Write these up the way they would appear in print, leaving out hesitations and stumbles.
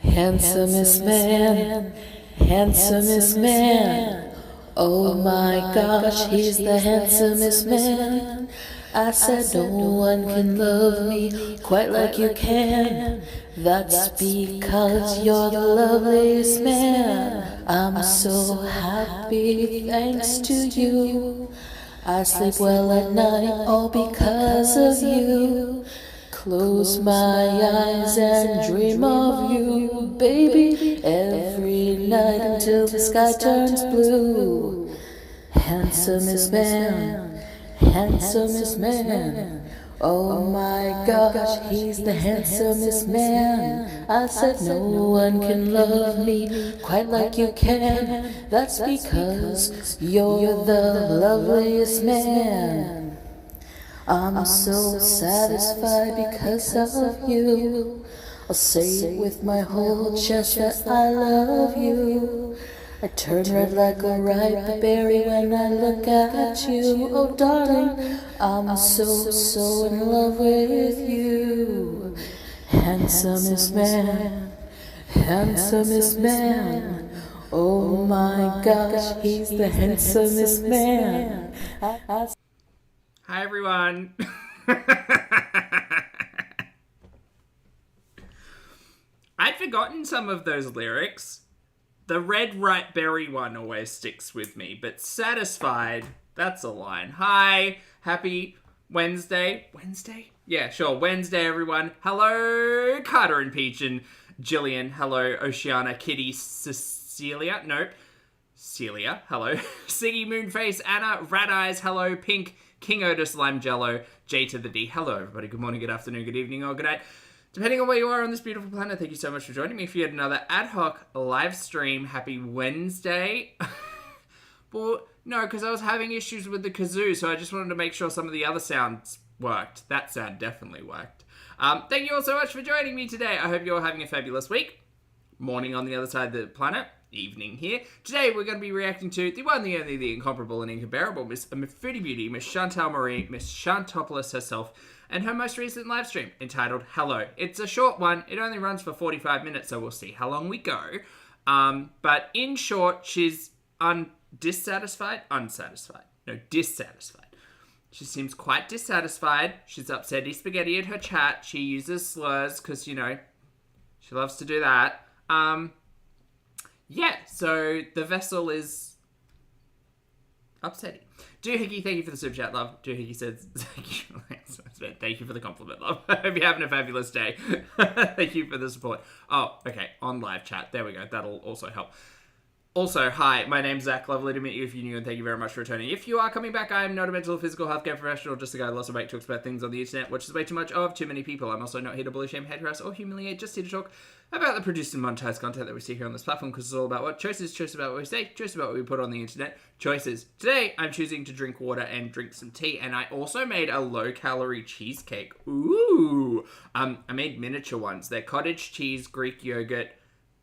Handsomest man, handsomest man. Oh my gosh, he's the handsomest man. I said no one can love me quite like you can. That's because you're the loveliest man. I'm so happy thanks to you. I sleep well at night all because of you. Close my eyes and dream of you, baby, every night until the sky turns blue. Handsomest man, handsomest man. Oh my gosh, he's the handsomest man. I said no one can love me quite like you can. That's because you're the loveliest man. I'm so satisfied because of you. I'll say it with my whole chest that I love you. I turn red like a ripe berry when I look at you. Oh darling, I'm so in love with you. Handsomest man, handsomest man. Oh my gosh, he's the handsomest man. Hi everyone. I'd forgotten some of those lyrics. The red ripe berry one always sticks with me, but satisfied, that's a line. Hi, happy Wednesday. Wednesday? Yeah, sure. Wednesday, everyone. Hello, Carter and Peach and Jillian. Hello, Oceana, Kitty, Cecilia. Nope. Celia. Hello. Siggy, Moonface, Anna, Rat Eyes. Hello, Pink, King Otis, Lime Jello, J to the D. Hello, everybody. Good morning, good afternoon, good evening, or good night. Depending on where you are on this beautiful planet, thank you so much for joining me for yet another ad hoc live stream. Happy Wednesday. Well, no, because I was having issues with the kazoo, so I just wanted to make sure some of the other sounds worked. That sound definitely worked. Thank you all so much for joining me today. I hope you're all having a fabulous week. Morning on the other side of the planet. Evening here. Today we're going to be reacting to the one, the only, the incomparable and incomparable Miss Foodie Beauty, Miss Chantal Marie, Miss Chantopoulos herself, and her most recent live stream entitled Hello. It's a short one. It only runs for 45 minutes, so we'll see how long we go. But in short, she's dissatisfied. She seems quite dissatisfied. She's upsetty spaghetti at her chat. She uses slurs because, you know, she loves to do that. Yeah, so the vessel is upsetting. Doohickey, thank you for the super chat, love. Doohickey says, thank you for the compliment, love. I hope you're having a fabulous day. Thank you for the support. Oh, okay, on live chat. There we go. That'll also help. Also, hi, my name's Zach. Lovely to meet you if you're new, and thank you very much for returning. If you are coming back, I am not a mental or physical healthcare professional, just a guy who loves to make talks about things on the internet, which is way too much of too many people. I'm also not here to bully, shame, hate, harass, or humiliate, just here to talk about the produced and monetized content that we see here on this platform, because it's all about what choices, choice about what we say, choice about what we put on the internet, choices. Today, I'm choosing to drink water and drink some tea, and I also made a low-calorie cheesecake. Ooh! I made miniature ones. They're cottage cheese, Greek yogurt,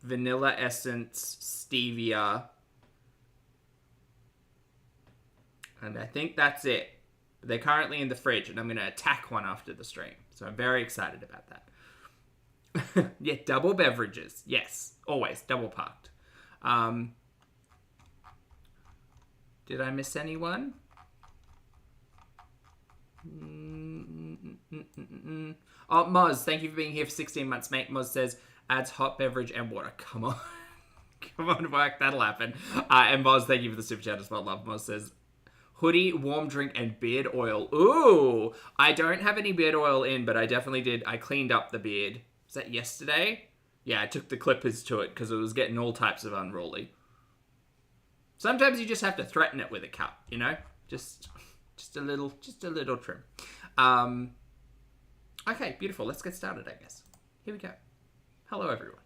vanilla essence, stevia, and I think that's it. They're currently in the fridge, and I'm going to attack one after the stream. So I'm very excited about that. Yeah, double beverages. Yes, always. Double parked. Did I miss anyone? Oh, Moz, thank you for being here for 16 months, mate. Moz says, adds hot beverage and water. Come on. Come on, work. That'll happen. And Moz, thank you for the super chat as well, love. Moz says, hoodie, warm drink, and beard oil. Ooh! I don't have any beard oil in, but I definitely did. I cleaned up the beard. Was that yesterday? Yeah, I took the clippers to it because it was getting all types of unruly. Sometimes you just have to threaten it with a cut, you know? Just a little trim. Okay, beautiful. Let's get started, I guess. Here we go. Hello, everyone.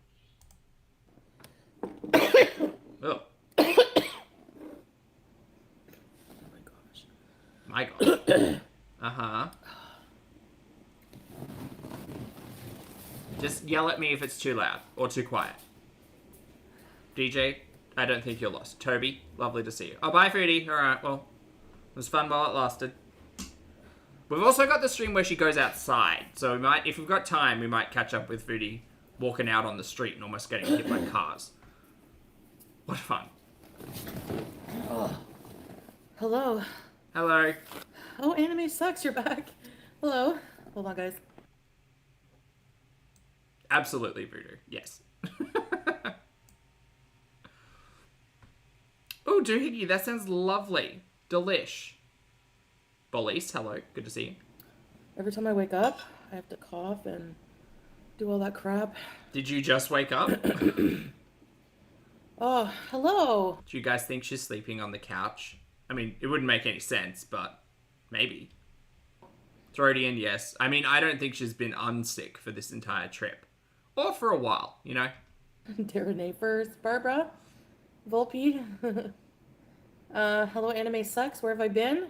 Oh. My gosh. Uh-huh. Just yell at me if it's too loud or too quiet. DJ, I don't think you're lost. Toby, lovely to see you. Oh, bye, Foodie. All right, well, it was fun while it lasted. We've also got the stream where she goes outside, so we might, if we've got time, we might catch up with Foodie walking out on the street and almost getting hit by cars. What fun. Hello. Hello. Oh, anime sucks. You're back. Hello. Hold on, guys. Absolutely voodoo. Yes. Oh, doohickey, that sounds lovely. Delish. Bolise, hello. Good to see you. Every time I wake up, I have to cough and do all that crap. Did you just wake up? Oh, hello. Do you guys think she's sleeping on the couch? I mean, it wouldn't make any sense, but maybe. Throdian, yes. I mean, I don't think she's been unsick for this entire trip. Or for a while, you know? Therein first. Barbara. Volpe. Hello, anime sucks. Where have I been?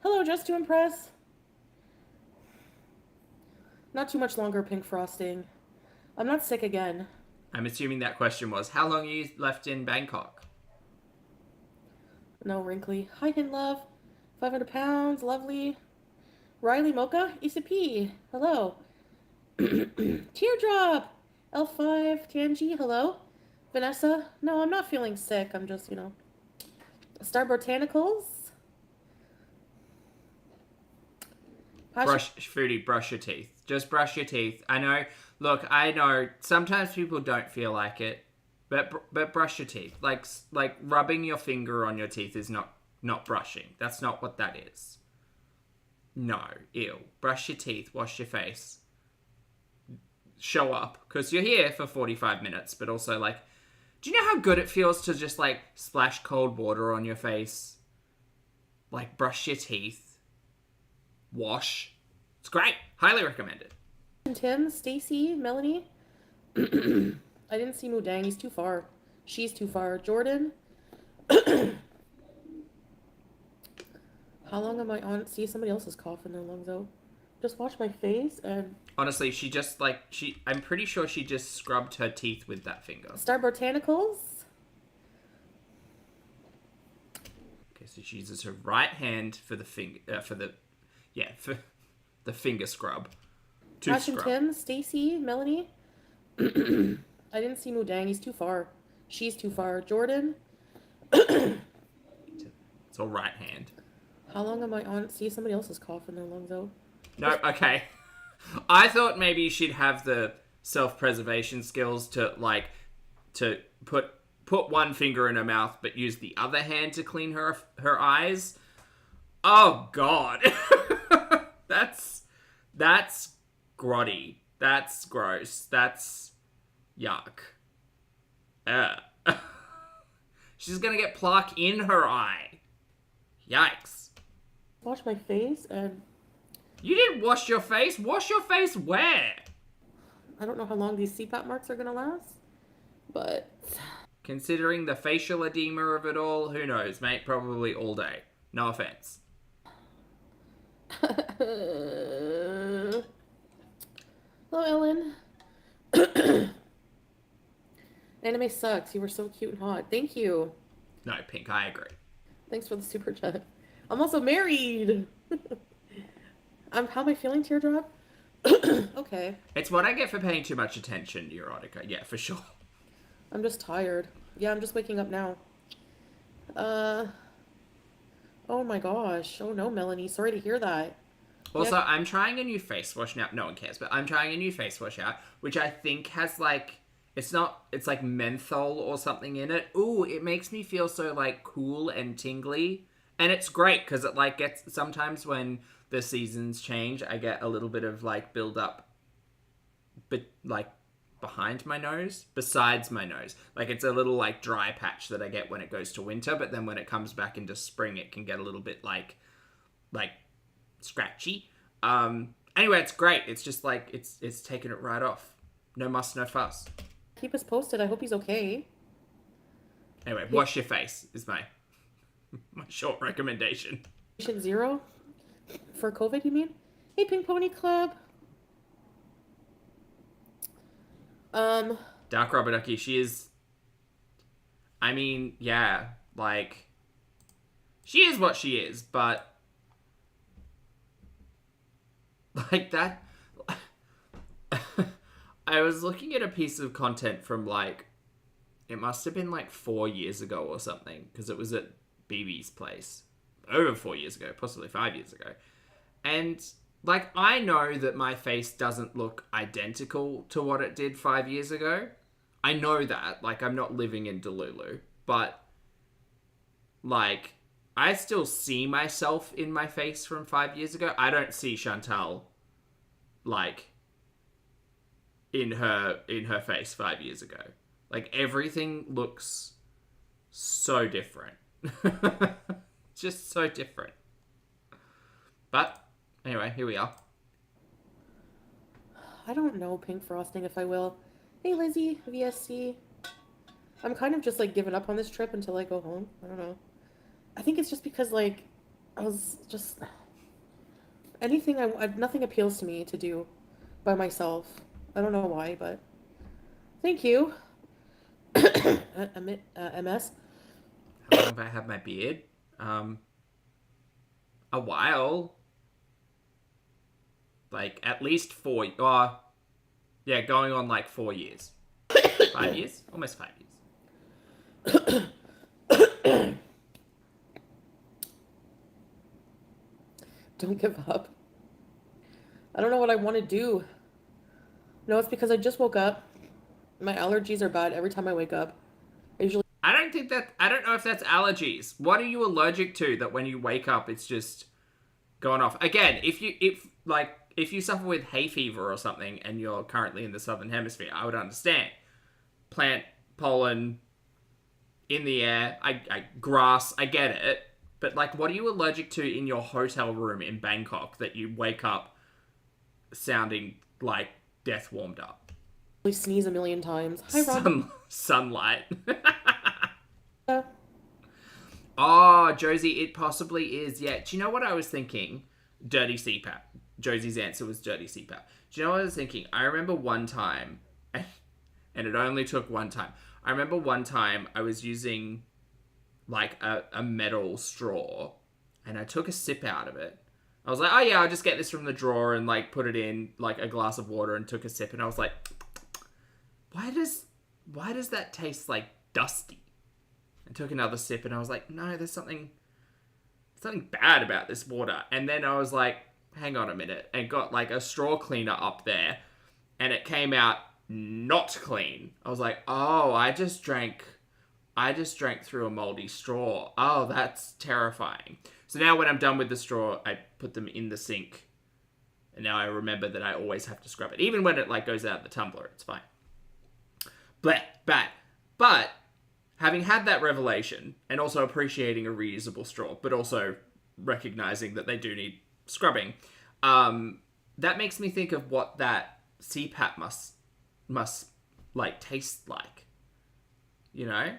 Hello, just to impress. Not too much longer, pink frosting. I'm not sick again. I'm assuming that question was, how long are you left in Bangkok? No, wrinkly. Hi, Hin Love. 500 pounds. Lovely. Riley Mocha. Issa P. Hello. Teardrop. L5. Tangi. Hello. Vanessa. No, I'm not feeling sick. I'm just, Star Botanicals. Foodie, brush your teeth. Just brush your teeth. I know, sometimes people don't feel like it, but brush your teeth. Like rubbing your finger on your teeth is not brushing. That's not what that is. No, ew. Brush your teeth, wash your face. Show up, because you're here for 45 minutes, but also, do you know how good it feels to just, splash cold water on your face? Brush your teeth. Wash. It's great. Highly recommend it. Tim, Stacy, Melanie. I didn't see Mudang. He's too far. She's too far. Jordan. How long am I on? See, somebody else is coughing their lungs out. Just wash my face and... Honestly, she just, I'm pretty sure she just scrubbed her teeth with that finger. Star Botanicals. Okay, so she uses her right hand for the finger, for the finger scrub. Tooth Ash and scrub. Tim, Stacy, Melanie. I didn't see Mudang. He's too far. She's too far. Jordan. It's all right hand. How long am I on? See, somebody else is coughing their lungs out. No, okay. I thought maybe she'd have the self-preservation skills to put one finger in her mouth but use the other hand to clean her eyes. Oh god. That's grotty. That's gross. That's yuck. She's gonna get plaque in her eye. Yikes. Wash my face and... You didn't wash your face? Wash your face where? I don't know how long these CPAP marks are gonna last, but... Considering the facial edema of it all, who knows, mate? Probably all day. No offense. Hello, Ellen. Anime sucks. You were so cute and hot. Thank you. No, Pink, I agree. Thanks for the super chat. I'm also married. How am I feeling, Teardrop? Okay. It's what I get for paying too much attention, Erotica. Yeah, for sure. I'm just tired. Yeah, I'm just waking up now. Oh my gosh. Oh no, Melanie. Sorry to hear that. Also, yeah. I'm trying a new face wash now. No one cares, but I'm trying a new face wash out, which I think has it's like menthol or something in it. Ooh, it makes me feel so cool and tingly. And it's great because it gets, sometimes when the seasons change, I get a little bit of build up, but behind my nose, besides my nose. It's a little dry patch that I get when it goes to winter, but then when it comes back into spring, it can get a little bit scratchy. Anyway, it's great. It's just it's taking it right off. No muss, no fuss. Keep us posted. I hope he's okay. Anyway, wash your face is my short recommendation. Patient 0 for COVID, you mean? Hey, Pink Pony Club. Dark Rubber Ducky, she is... I mean, yeah, she is what she is, but... that... I was looking at a piece of content from it must have been 4 years ago or something, because it was at BB's place. Over 4 years ago, possibly 5 years ago. And, I know that my face doesn't look identical to what it did 5 years ago. I know that. I'm not living in Delulu. But, I still see myself in my face from 5 years ago. I don't see Chantal, in her face 5 years ago. Everything looks so different. Just so different. But, anyway, here we are. I don't know pink frosting if I will. Hey, Lizzie, VSC. I'm kind of just, giving up on this trip until I go home. I don't know. I think it's just because, I was just... nothing appeals to me to do by myself. I don't know why, but... Thank you. MS. How long have I had my beard? A while. At least 4... yeah, going on 4 years. 5 years? Almost 5 years. Don't give up. I don't know what I want to do. No, it's because I just woke up. My allergies are bad every time I wake up. I don't know if that's allergies. What are you allergic to that when you wake up it's just going off? Again, if you suffer with hay fever or something and you're currently in the southern hemisphere, I would understand. Plant pollen in the air, grass, I get it. But what are you allergic to in your hotel room in Bangkok that you wake up sounding like death warmed up? I sneeze a million times. Hi, Rob. Sunlight. Oh, Josie, it possibly is. Yeah. Do you know what I was thinking? Dirty CPAP. Josie's answer was dirty CPAP. Do you know what I was thinking? I remember one time, and it only took one time. I remember one time I was using a metal straw, and I took a sip out of it. I was like, oh yeah, I'll just get this from the drawer and put it in a glass of water, and took a sip, and I was like, why does that taste dusty? I took another sip, and I was like, no, there's something bad about this water. And then I was like, hang on a minute, and got a straw cleaner up there, and it came out not clean. I was like, oh, I just drank through a moldy straw. Oh, that's terrifying. So now when I'm done with the straw, I put them in the sink. And now I remember that I always have to scrub it. Even when it goes out the tumbler, it's fine. Bad. But having had that revelation, and also appreciating a reusable straw, but also recognizing that they do need scrubbing, that makes me think of what that CPAP must taste like. You know?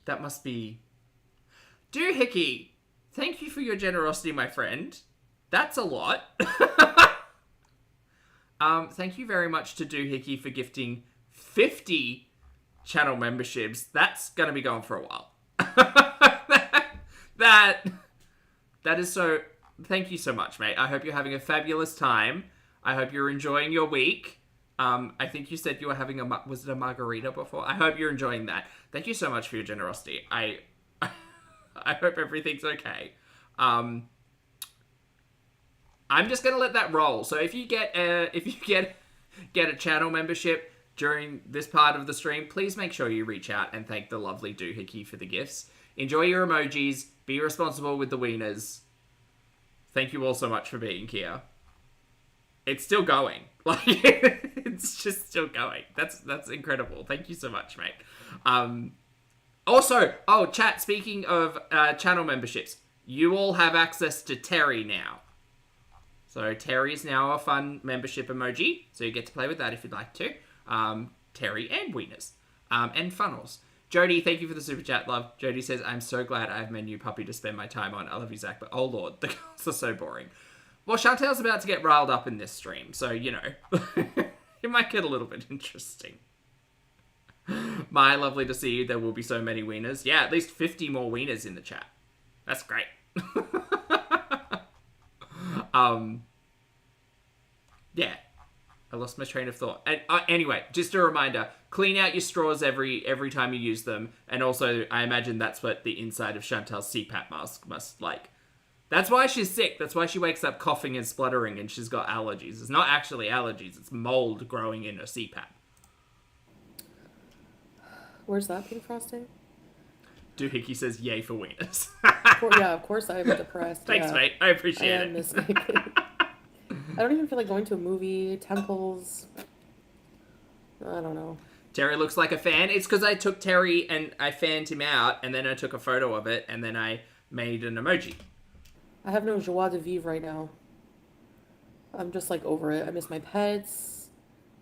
That must be... Doohickey, thank you for your generosity, my friend. That's a lot. Thank you very much to Doohickey for gifting 50 channel memberships. That's going to be going for a while. that is so... Thank you so much, mate. I hope you're having a fabulous time. I hope you're enjoying your week. I think you said you were having was it a margarita before? I hope you're enjoying that. Thank you so much for your generosity. I hope everything's okay. I'm just gonna let that roll. So if you get a channel membership during this part of the stream, please make sure you reach out and thank the lovely Doohickey for the gifts. Enjoy your emojis. Be responsible with the wieners. Thank you all so much for being here. It's still going. It's just still going. That's incredible. Thank you so much, mate. Also, chat, speaking of channel memberships, you all have access to Terry now. So Terry is now a fun membership emoji, so you get to play with that if you'd like to. Terry and wieners. And funnels. Jody, thank you for the super chat, love. Jody says, I'm so glad I have my new puppy to spend my time on. I love you, Zach, but oh lord, the girls are so boring. Well, Chantal's about to get riled up in this stream, so, you know, it might get a little bit interesting. My, lovely to see you. There will be so many wieners. Yeah, at least 50 more wieners in the chat. That's great. Yeah, I lost my train of thought. And anyway, just a reminder: clean out your straws every time you use them. And also, I imagine that's what the inside of Chantal's CPAP mask must like. That's why she's sick. That's why she wakes up coughing and spluttering, and she's got allergies. It's not actually allergies; it's mold growing in her CPAP. Where's that pink frosting? Doohickey says, "Yay for wieners." Yeah, of course I'm depressed. Thanks, yeah. mate. I appreciate I am it. mistaken. I don't even feel like going to a movie. Temples. I don't know. Terry looks like a fan. It's because I took Terry and I fanned him out, and then I took a photo of it, and then I made an emoji. I have no joie de vivre right now. I'm just like over it. I miss my pets.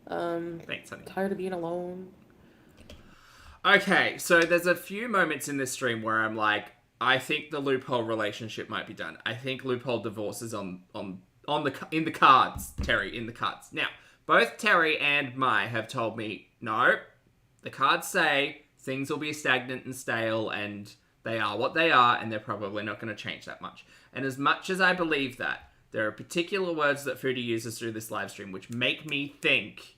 Thanks, honey. Tired of being alone. Okay, so there's a few moments in this stream where I'm like, I think the loophole relationship might be done. I think loophole divorce is in the cards, Terry, in the cards. Now, both Terry and Mai have told me, no, the cards say things will be stagnant and stale, and they are what they are, and they're probably not going to change that much. And as much as I believe that, there are particular words that Foodie uses through this live stream which make me think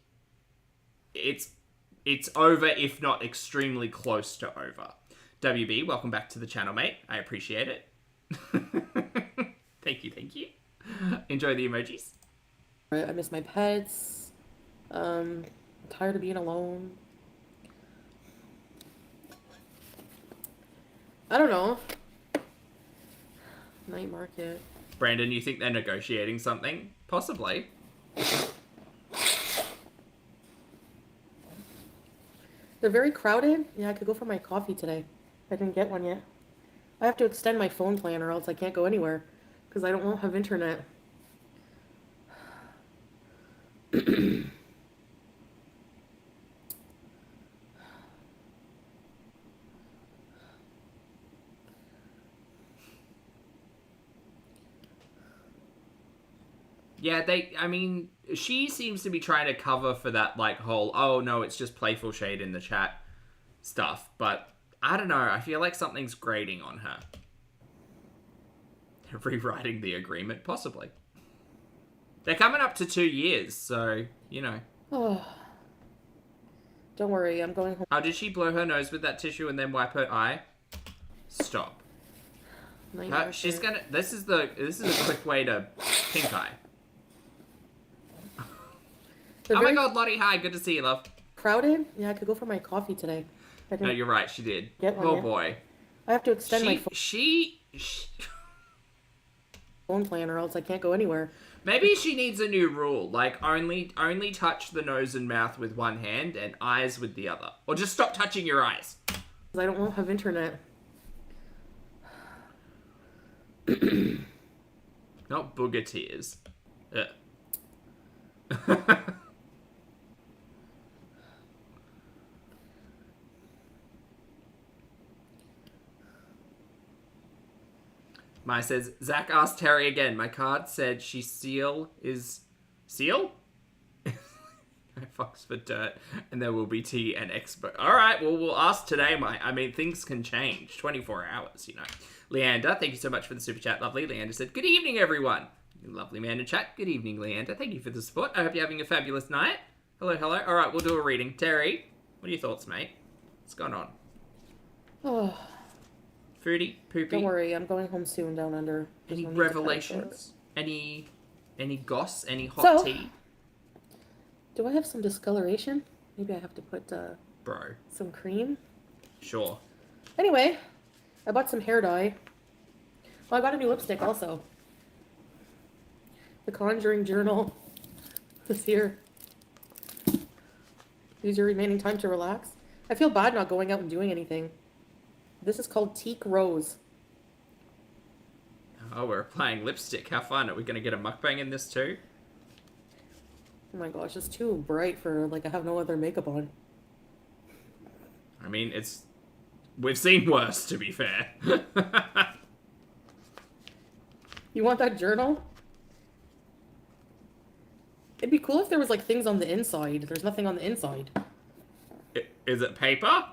it's over, if not extremely close to over. WB, welcome back to the channel, mate. I appreciate it. Thank you. Enjoy the emojis. I miss my pets. I'm tired of being alone. I don't know. Night market. Brandon, you think they're negotiating something? Possibly. They're very crowded. Yeah, I could go for my coffee today. I didn't get one yet. I have to extend my phone plan or else I can't go anywhere because I won't have internet. Yeah, she seems to be trying to cover for that, like, whole, oh, no, it's just playful shade in the chat stuff. But, I don't know, I feel like something's grating on her. Rewriting the agreement, possibly. They're coming up to 2 years, so, you know. Oh. Don't worry, I'm going home. Oh, did she blow her nose with that tissue and then wipe her eye? Stop. She's gonna... This is a quick way to pink eye. Oh my god, Lottie, hi, good to see you, love. Crowded? Yeah, I could go for my coffee today. No, you're right, she did. Get one oh yet. Boy. I have to extend my phone plan or else I can't go anywhere. Maybe she needs a new rule, like only touch the nose and mouth with one hand and eyes with the other. Or just stop touching your eyes. I won't have internet. Not booger tears. Mai says, Zach asked Terry again. My card said Seal? I fucks for dirt, and there will be tea and expo. Alright, well, we'll ask today, Mai. I mean, things can change. 24 hours, you know. Leander, thank you so much for the super chat. Lovely. Leander said, good evening, everyone. Lovely man in chat. Good evening, Leander. Thank you for the support. I hope you're having a fabulous night. Hello. Alright, we'll do a reading. Terry, what are your thoughts, mate? What's going on? Oh. Foodie? Poopy? Don't worry, I'm going home soon down under. Any revelations? Any goss? Any hot tea? Do I have some discoloration? Maybe I have to put Bro. some cream? Sure. Anyway, I bought some hair dye. Well, I got a new lipstick also. The Conjuring Journal is here. Use your remaining time to relax. I feel bad not going out and doing anything. This is called Teak Rose. Oh, we're applying lipstick. How fun. Are we going to get a mukbang in this too? Oh my gosh, it's too bright for, like, I have no other makeup on. I mean, we've seen worse, to be fair. You want that journal? It'd be cool if there was, like, things on the inside. There's nothing on the inside. Is it paper?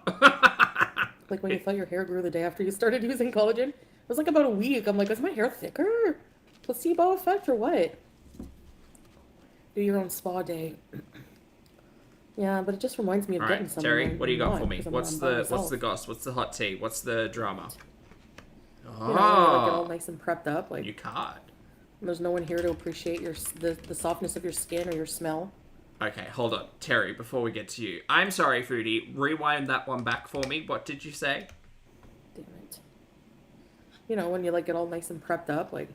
Like when you thought your hair grew the day after you started using collagen. It was like about a week. I'm like, is my hair thicker? Placebo effect or what? Do your own spa day. Yeah, but it just reminds me of All getting right, someone. Terry, what do you got not, for me? 'cause I'm What's by the myself. goss? What's the hot tea? What's the drama? You know, when you like get all Oh, nice and prepped up, like new card. there's no one here to appreciate the softness of your skin or your smell. Okay, hold on. Terry, before we get to you. I'm sorry, Foodie. Rewind that one back for me. What did you say? Damn it. You know, when you like get all nice and prepped up, like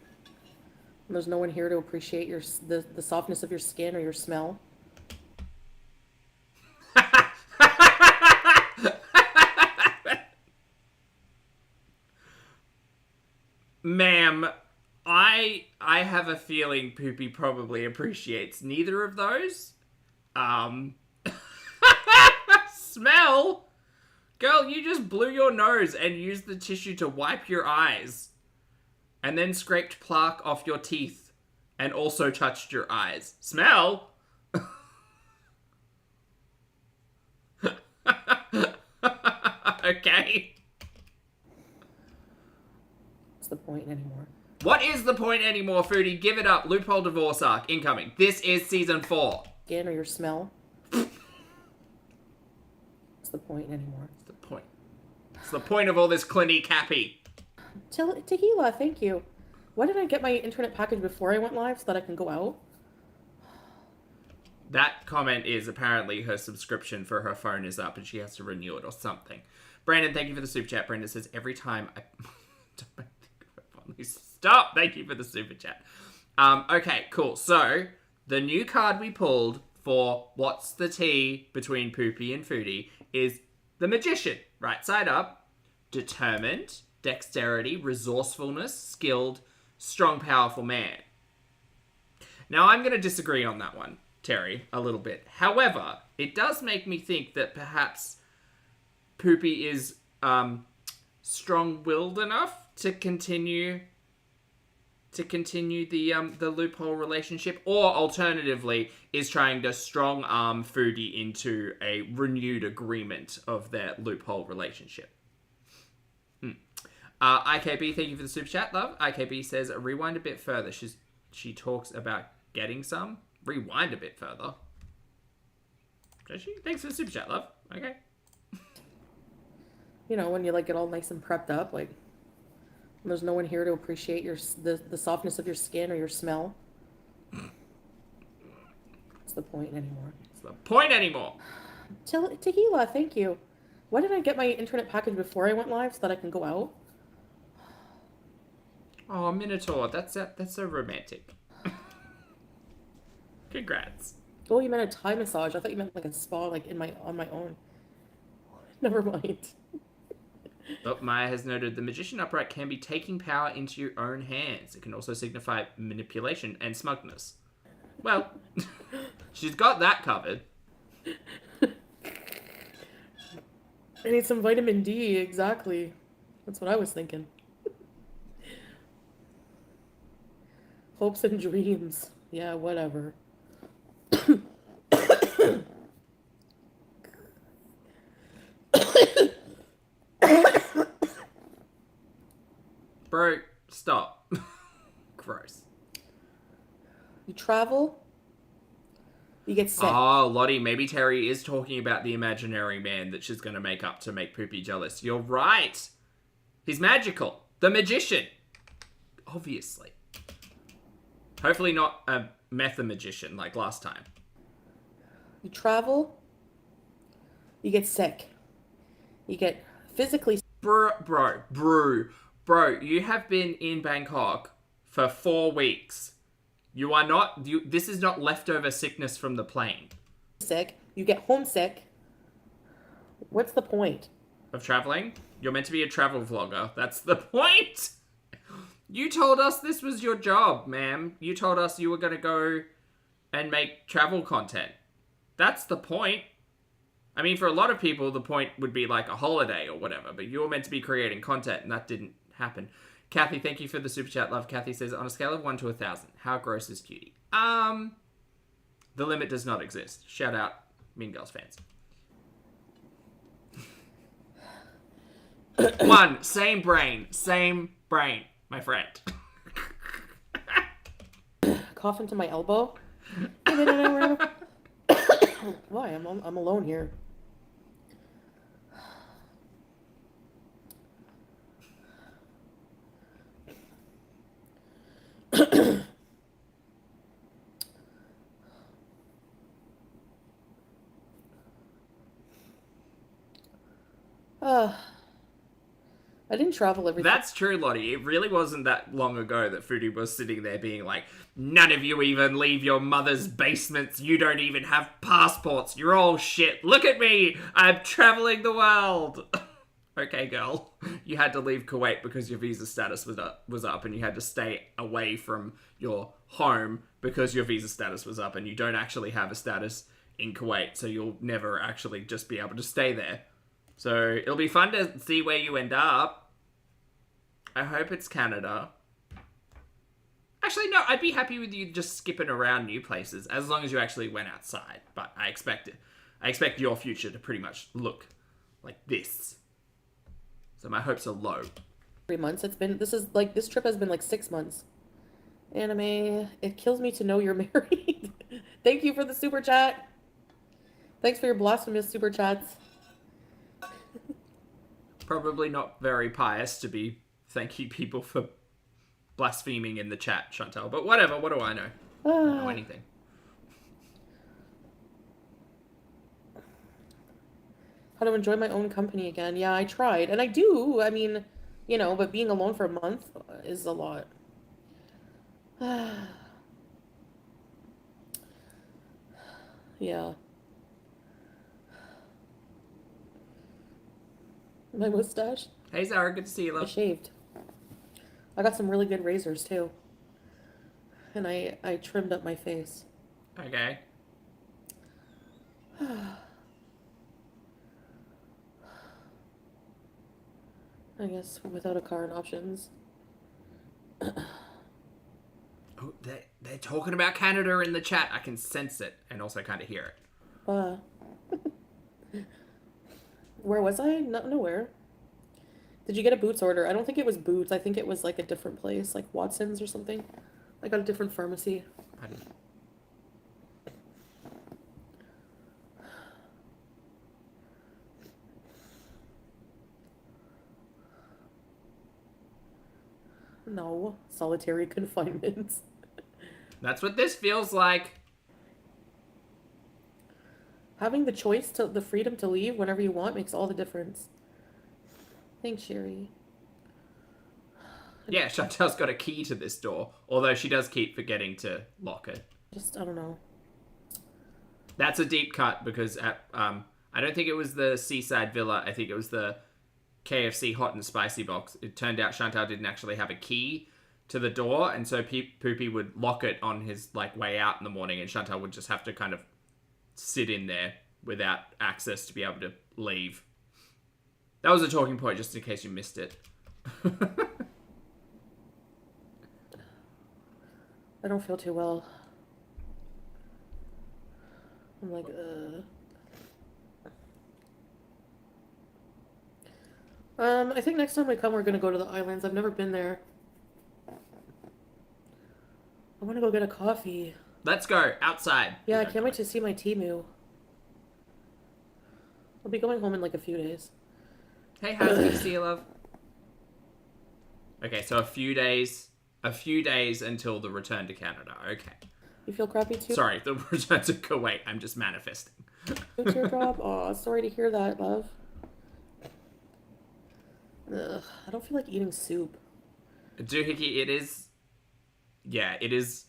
there's no one here to appreciate the softness of your skin or your smell. Ma'am, I have a feeling Poopy probably appreciates neither of those. Smell? Girl, you just blew your nose and used the tissue to wipe your eyes. And then scraped plaque off your teeth. And also touched your eyes. Smell? Okay. What's the point anymore? What is the point anymore, Foodie? Give it up. Loophole divorce arc incoming. This is season 4. Skin or your smell? What's the point anymore? What's the point? What's the point of all this Clinique happy? Tequila, thank you. Why did I get my internet package before I went live so that I can go out? That comment is apparently her subscription for her phone is up and she has to renew it or something. Brandon, thank you for the super chat. Brandon says, every time I... Stop! Thank you for the super chat. Okay, cool. So, the new card we pulled for What's the Tea between Poopy and Foodie is the Magician. Right side up. Determined, dexterity, resourcefulness, skilled, strong, powerful man. Now, I'm going to disagree on that one, Terry, a little bit. However, it does make me think that perhaps Poopy is strong-willed enough to continue the loophole relationship, or alternatively is trying to strong arm Foodie into a renewed agreement of their loophole relationship. IKB, thank you for the super chat, love. IKB says, rewind a bit further. She talks about getting some. Rewind a bit further. Does she? Thanks for the super chat, love. Okay. You know, when you like get all nice and prepped up, like there's no one here to appreciate the softness of your skin or your smell. What's the point anymore? What's the point anymore? Tequila, thank you. Why did I get my internet package before I went live so that I can go out? Oh, Minotaur, that's so romantic. Congrats. Oh, you meant a Thai massage. I thought you meant like a spa, like on my own. Never mind. But Maya has noted the Magician upright can be taking power into your own hands. It can also signify manipulation and smugness. Well, she's got that covered. I need some vitamin D, exactly. That's what I was thinking. Hopes and dreams. Yeah, whatever. Bro, stop. Gross. You travel, you get sick. Oh, Lottie, maybe Terry is talking about the imaginary man that she's going to make up to make Poopy jealous. You're right. He's magical. The Magician. Obviously. Hopefully not a meth-magician like last time. You travel, you get sick. You get physically... Bro, you have been in Bangkok for 4 weeks. You are not... this is not leftover sickness from the plane. sick. You get homesick. What's the point? Of traveling? You're meant to be a travel vlogger. That's the point! You told us this was your job, ma'am. You told us you were going to go and make travel content. That's the point. I mean, for a lot of people, the point would be like a holiday or whatever, but you were meant to be creating content, and that didn't happen. Kathy, thank you for the super chat, love. Kathy says, on a scale of 1 to 1,000, how gross is cutie? The limit does not exist. Shout out, Mean Girls fans. 1, same brain, my friend. Cough into my elbow. Hey, they don't know where Why? I'm alone here. uh, I didn't travel every. That's true, Lottie. It really wasn't that long ago that Foodie was sitting there being like, none of you even leave your mother's basements. You don't even have passports. You're all shit. Look at me. I'm traveling the world. Okay, girl. You had to leave Kuwait because your visa status was up and you had to stay away from your home because your visa status was up and you don't actually have a status in Kuwait, so you'll never actually just be able to stay there. So it'll be fun to see where you end up. I hope it's Canada. Actually, no, I'd be happy with you just skipping around new places as long as you actually went outside. But I expect your future to pretty much look like this. So my hopes are low. 3 months. This trip has been like 6 months. Anime, it kills me to know you're married. Thank you for the super chat. Thanks for your blasphemous super chats. Probably not very pious to be thanking people for blaspheming in the chat, Chantal. But whatever, what do I know? I don't know anything. How to enjoy my own company again. Yeah, I tried. And I do. I mean, but being alone for a month is a lot. Yeah. My mustache. Hey, Zara, good to see you, I love. shaved. I got some really good razors, too. And I trimmed up my face. Okay. I guess without a car and options. Oh, they're talking about Canada in the chat. I can sense it and also kind of hear it. Where was I? Nowhere. Did you get a Boots order? I don't think it was Boots. I think it was like a different place, like Watson's or something. I got a different pharmacy. I didn't. No, solitary confinement. That's what this feels like. Having the freedom to leave whenever you want makes all the difference. Thanks, Sherry. Yeah, Chantal's got a key to this door, although she does keep forgetting to lock it. I don't know. That's a deep cut because I don't think it was the Seaside Villa. I think it was the KFC hot and spicy box. It turned out Chantal didn't actually have a key to the door, and so Poopy would lock it on his way out in the morning, and Chantal would just have to kind of sit in there without access to be able to leave. That was a talking point, just in case you missed it. I don't feel too well. I'm like, I think next time we come, we're gonna go to the islands. I've never been there. I want to go get a coffee. Let's go outside. Yeah, I can't wait to see my Temu. I'll be going home in like a few days. Hey, how's it? See you, love. Okay, so a few days until the return to Canada. Okay. You feel crappy too? Sorry, the return to Kuwait. I'm just manifesting. Teardrop. Aw, sorry to hear that, love. Ugh, I don't feel like eating soup. Doohickey, it is. Yeah, it is.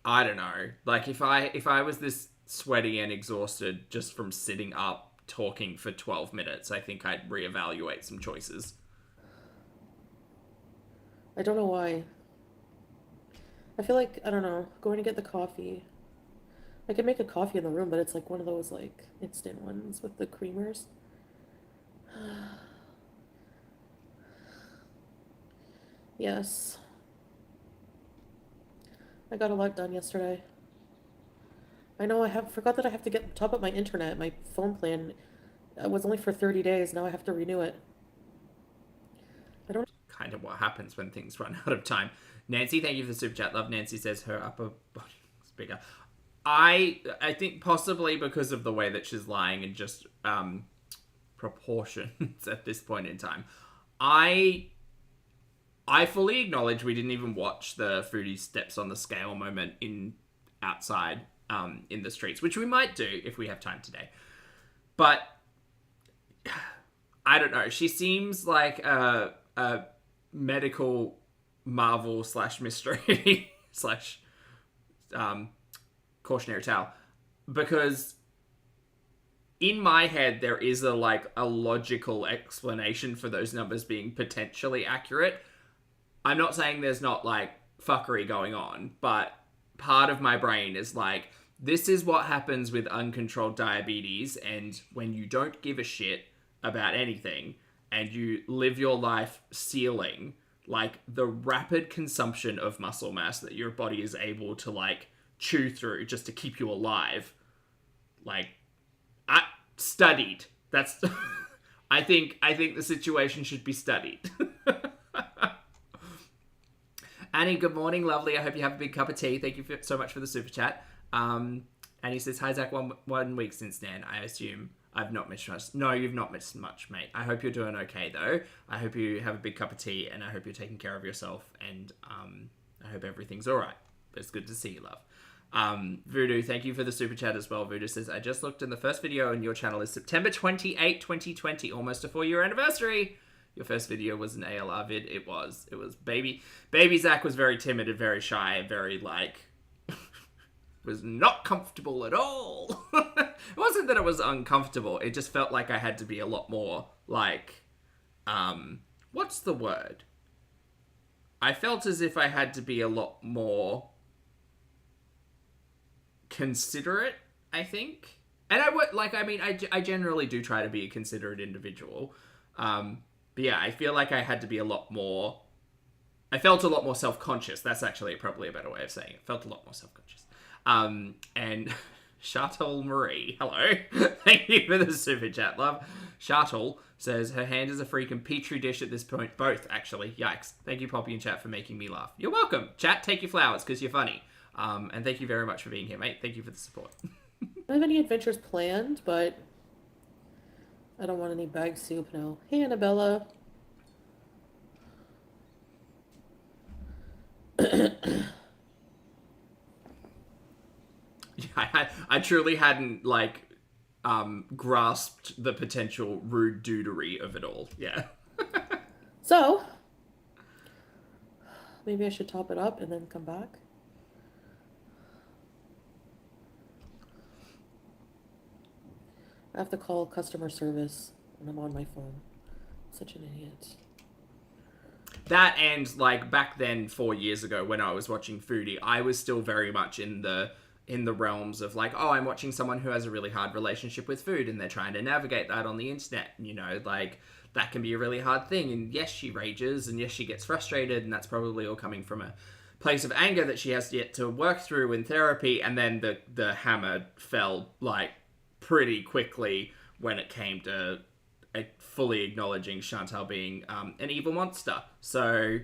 I don't know. Like if I was this sweaty and exhausted just from sitting up talking for 12 minutes, I think I'd reevaluate some choices. I don't know why. I feel like, I don't know, going to get the coffee. I could make a coffee in the room, but it's like one of those like instant ones with the creamers. Yes. I got a lot done yesterday. I know forgot that I have to top up my internet. My phone plan was only for 30 days. Now I have to renew it. Kind of what happens when things run out of time. Nancy, thank you for the super chat. Love. Nancy says her upper body looks bigger. I think possibly because of the way that she's lying and just proportions at this point in time. I fully acknowledge we didn't even watch the Foodie steps on the scale moment in outside in the streets, which we might do if we have time today. But I don't know. She seems like a medical marvel slash mystery slash cautionary tale, because in my head there is a logical explanation for those numbers being potentially accurate. I'm not saying there's not like fuckery going on, but part of my brain is like, this is what happens with uncontrolled diabetes, and when you don't give a shit about anything and you live your life ceiling, like the rapid consumption of muscle mass that your body is able to like chew through just to keep you alive, like I studied. That's I think the situation should be studied. Annie, good morning, lovely. I hope you have a big cup of tea. Thank you so much for the super chat. Annie says, hi, Zach, one week since Nan. I assume I've not missed much. No, you've not missed much, mate. I hope you're doing okay, though. I hope you have a big cup of tea, and I hope you're taking care of yourself, and I hope everything's all right. But it's good to see you, love. Voodoo, thank you for the super chat as well. Voodoo says, I just looked, and the first video on your channel is September 28, 2020, almost a 4-year anniversary. Your first video was an ALR vid. It was baby Zach was very timid and very shy, very like was not comfortable at all. It wasn't that it was uncomfortable. It just felt like I had to be a lot more like what's the word? I felt as if I had to be a lot more considerate, I think. And I would like, I mean, I generally do try to be a considerate individual. But yeah, I feel like I had to be a lot more... I felt a lot more self-conscious. That's actually probably a better way of saying it. Felt a lot more self-conscious. And Chantal Marie, hello. Thank you for the super chat, love. Chantal says, her hand is a freaking petri dish at this point. Both, actually. Yikes. Thank you, Poppy and chat, for making me laugh. You're welcome. Chat, take your flowers, because you're funny. And thank you very much for being here, mate. Thank you for the support. I don't have any adventures planned, but I don't want any bag soup now. Hey, Annabella. Yeah, I truly hadn't, like, grasped the potential rude dudery of it all. Yeah. So, maybe I should top it up and then come back. I have to call customer service when I'm on my phone. I'm such an idiot. That and, like, back then, 4 years ago, when I was watching Foodie, I was still very much in the realms of, like, oh, I'm watching someone who has a really hard relationship with food, and they're trying to navigate that on the internet, you know, like, that can be a really hard thing, and yes, she rages, and yes, she gets frustrated, and that's probably all coming from a place of anger that she has yet to work through in therapy, and then the hammer fell, like, pretty quickly when it came to fully acknowledging Chantal being an evil monster. So,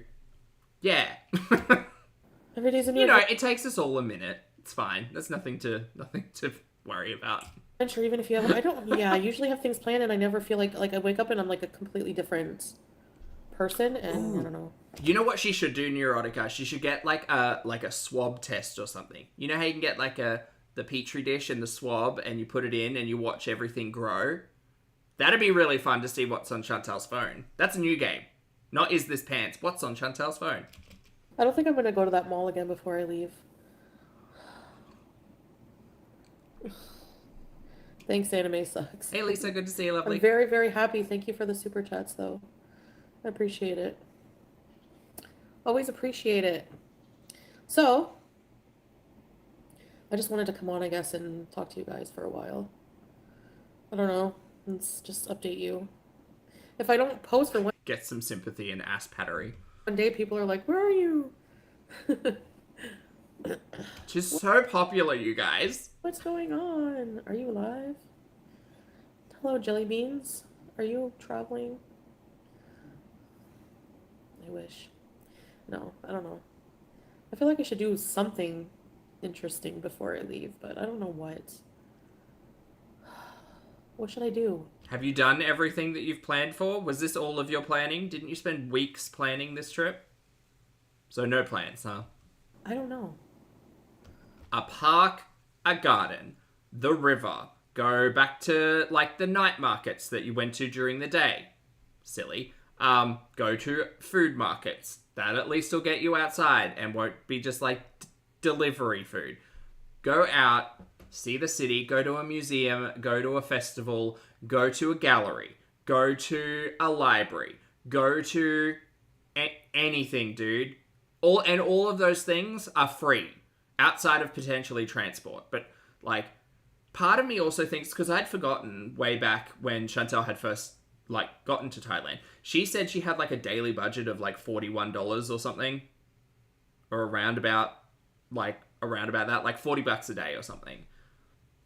yeah. Every day's a new you know, it takes us all a minute. It's fine. There's nothing to worry about. adventure, even if you have. I usually have things planned, and I never feel like I wake up and I'm like a completely different person, and I don't know. You know what she should do, Neurotica? She should get like a swab test or something. You know how you can get like the petri dish and the swab, and you put it in and you watch everything grow? That'd be really fun to see what's on Chantal's phone. That's a new game. Not Is This Pants? What's on Chantal's phone? I don't think I'm going to go to that mall again before I leave. Thanks, anime sucks. Hey, Lisa, good to see you, lovely. I'm very, very happy. Thank you for the super chats, though. I appreciate it. Always appreciate it. So, I just wanted to come on, I guess, and talk to you guys for a while. I don't know. Let's just update you. If I don't post for one Get some sympathy and ass pattery. day, people are like, where are you? She's so popular, you guys. What's going on? Are you alive? Hello, jelly beans. Are you traveling? I wish. No, I don't know. I feel like I should do something interesting before I leave, but I don't know what. What should I do? Have you done everything that you've planned for? Was this all of your planning? Didn't you spend weeks planning this trip? So no plans, huh? I don't know. A park, a garden, the river. Go back to, like, the night markets that you went to during the day. Silly. Go to food markets. That at least will get you outside and won't be just, like, delivery food. Go out, see the city, go to a museum, go to a festival, go to a gallery, go to a library, go to anything, dude. All of those things are free outside of potentially transport. But, like, part of me also thinks, because I'd forgotten way back when Chantal had first, like, gotten to Thailand, she said she had, like, a daily budget of, like, $41 or something, or around about that, like $40 a day or something.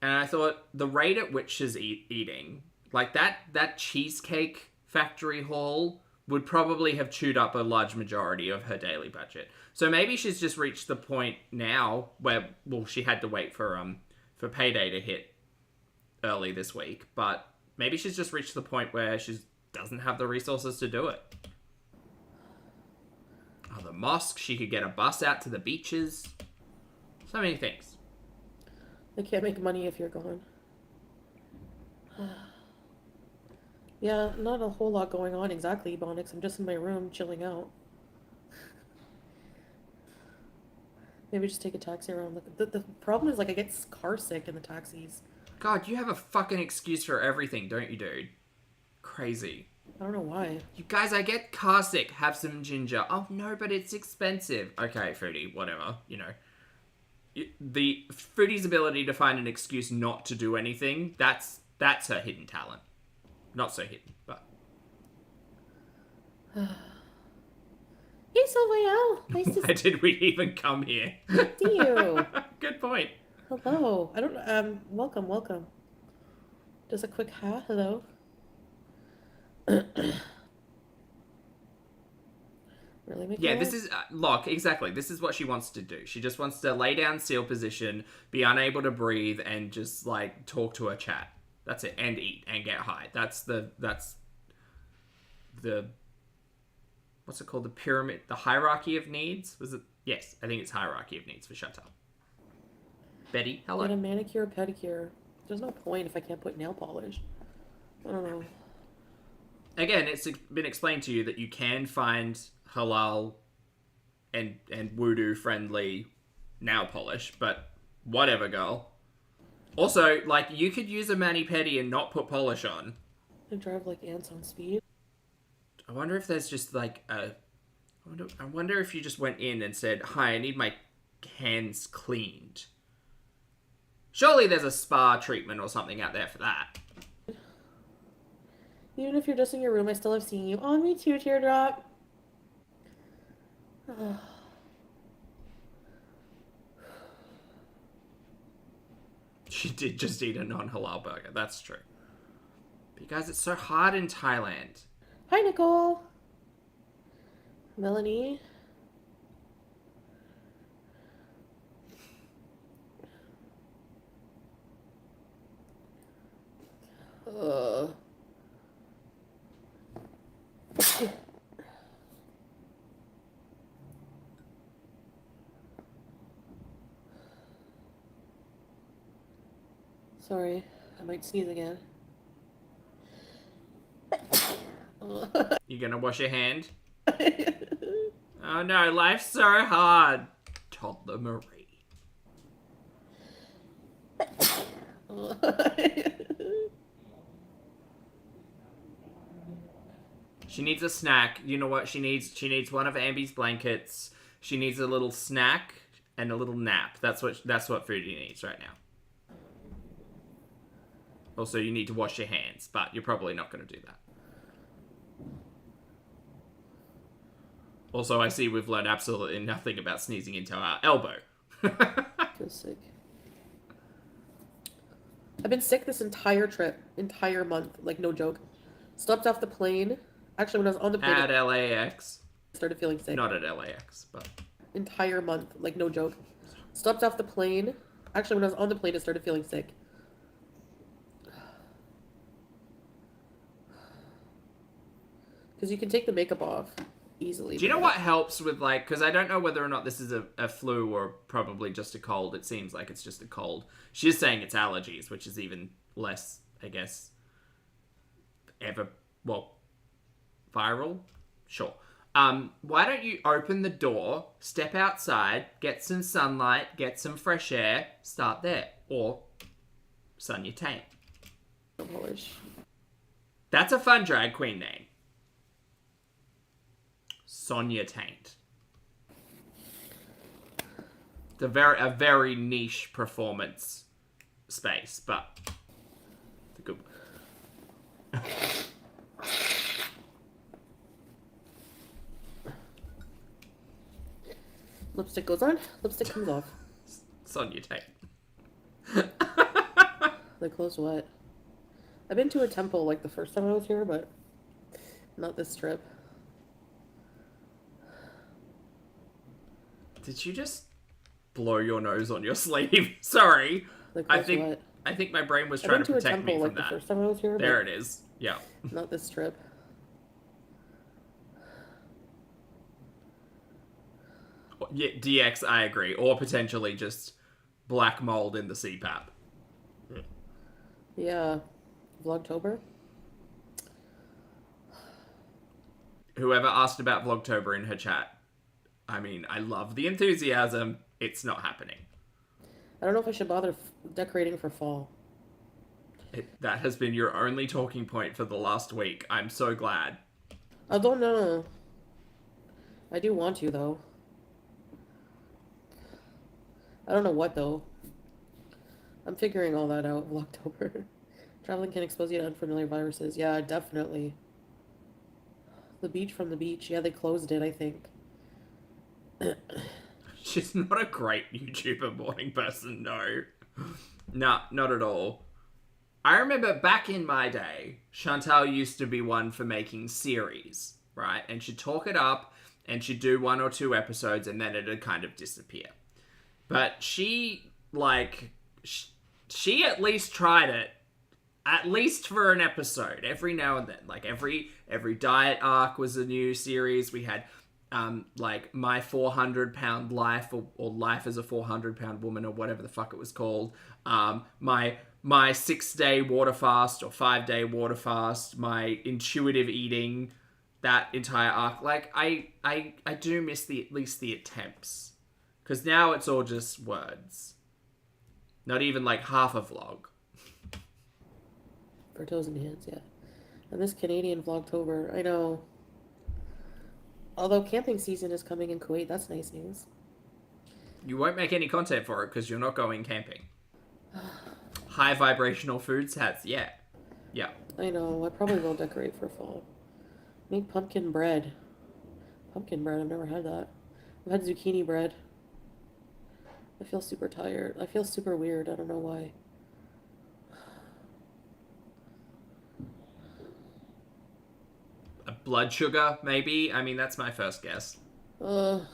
And I thought, the rate at which she's eating, like, that cheesecake factory haul would probably have chewed up a large majority of her daily budget. So maybe she's just reached the point now where, well, she had to wait for payday to hit early this week, but maybe she's just reached the point where she doesn't have the resources to do it. Oh, the mosque, she could get a bus out to the beaches. So many things. I can't make money if you're gone. Yeah, not a whole lot going on exactly, Bonix. I'm just in my room chilling out. Maybe just take a taxi around. The problem is, like, I get car sick in the taxis. God, you have a fucking excuse for everything, don't you, dude? Crazy. I don't know why. You guys, I get car sick. Have some ginger. Oh, no, but it's expensive. Okay, Foodie, whatever, you know. The Foodie's ability to find an excuse not to do anything, that's her hidden talent. Not so hidden, but... Hey, Sylvain. Nice to Why did we even come here? see you. Good point. Hello. I don't, welcome. Just a quick hi, hello. Really, Mickey? Yeah, this is... Locke, exactly. This is what she wants to do. She just wants to lay down seal position, be unable to breathe, and just, like, talk to her chat. That's it. And eat and get high. That's the what's it called? The pyramid, the hierarchy of needs? Was it? Yes, I think it's hierarchy of needs for Chantal. Betty, hello. Get a manicure, pedicure. There's no point if I can't put nail polish. I don't know. Again, it's been explained to you that you can find halal and voodoo friendly nail polish, but whatever, girl. Also, like, you could use a mani-pedi and not put polish on. I drive like ants on speed. I wonder if there's just, like, I wonder if you just went in and said, hi, I need my hands cleaned. Surely there's a spa treatment or something out there for that. Even if you're just in your room, I still have seen you. Oh, me too, teardrop. She did just eat a non-halal burger. That's true. But you guys, it's so hard in Thailand. Hi, Nicole. Melanie. Sorry, I might sneeze again. You gonna wash your hand? Oh no, life's so hard. Toddler Marie. She needs a snack. You know what she needs? She needs one of Ambi's blankets. She needs a little snack and a little nap. That's what Foodie needs right now. Also, you need to wash your hands, but you're probably not going to do that. Also, I see we've learned absolutely nothing about sneezing into our elbow. Feel sick. I've been sick this entire month, like no joke. Slept off the plane. Actually, when I was on the plane, At LAX. I started feeling sick. Not at LAX, but... Entire month, like no joke. Stepped off the plane. Actually, when I was on the plane, I started feeling sick. Because you can take the makeup off easily. Do you know what helps with, like, because I don't know whether or not this is a flu or probably just a cold. It seems like it's just a cold. She's saying it's allergies, which is even less, I guess, viral? Sure. Why don't you open the door, step outside, get some sunlight, get some fresh air, start there. Or sun your taint. Polish. That's a fun drag queen name. Sonia Taint. It's a very niche performance space, but it's a good one. Lipstick goes on, lipstick comes off. Sonia Taint. They closed what? I've been to a temple like the first time I was here, but not this trip. Did you just blow your nose on your sleeve? Sorry. Like I think my brain was trying to protect me from the that. first time I was here, There it is. Yeah. Not this trip. Yeah, DX, I agree. Or potentially just black mold in the CPAP. Yeah. Vlogtober? Whoever asked about Vlogtober in her chat, I mean, I love the enthusiasm. It's not happening. I don't know if I should bother decorating for fall. That has been your only talking point for the last week. I'm so glad. I don't know. I do want to, though. I don't know what, though. I'm figuring all that out in October. Traveling can expose you to unfamiliar viruses. Yeah, definitely. The beach from the beach. Yeah, they closed it, I think. She's not a great YouTuber morning person, no. Nah, not at all. I remember back in my day, Chantal used to be one for making series, right? And she'd talk it up, and she'd do 1 or 2 episodes, and then it'd kind of disappear. But she at least tried it, at least for an episode, every now and then. Like, every diet arc was a new series. We had, like, My 400-Pound Life, or Life as a 400-Pound Woman, or whatever the fuck it was called. My 6-day water fast, or 5-day water fast. My intuitive eating, that entire arc. Like, I do miss at least the attempts. Because now it's all just words. Not even, like, half a vlog. For toes and hands, yeah. And this Canadian Vlogtober, I know. Although camping season is coming in Kuwait, that's nice news. You won't make any content for it because you're not going camping. High vibrational food sets, yeah. Yeah. I know, I probably will decorate for fall. Make pumpkin bread. Pumpkin bread, I've never had that. I've had zucchini bread. I feel super tired. I feel super weird, I don't know why. A blood sugar, maybe? I mean, that's my first guess. No.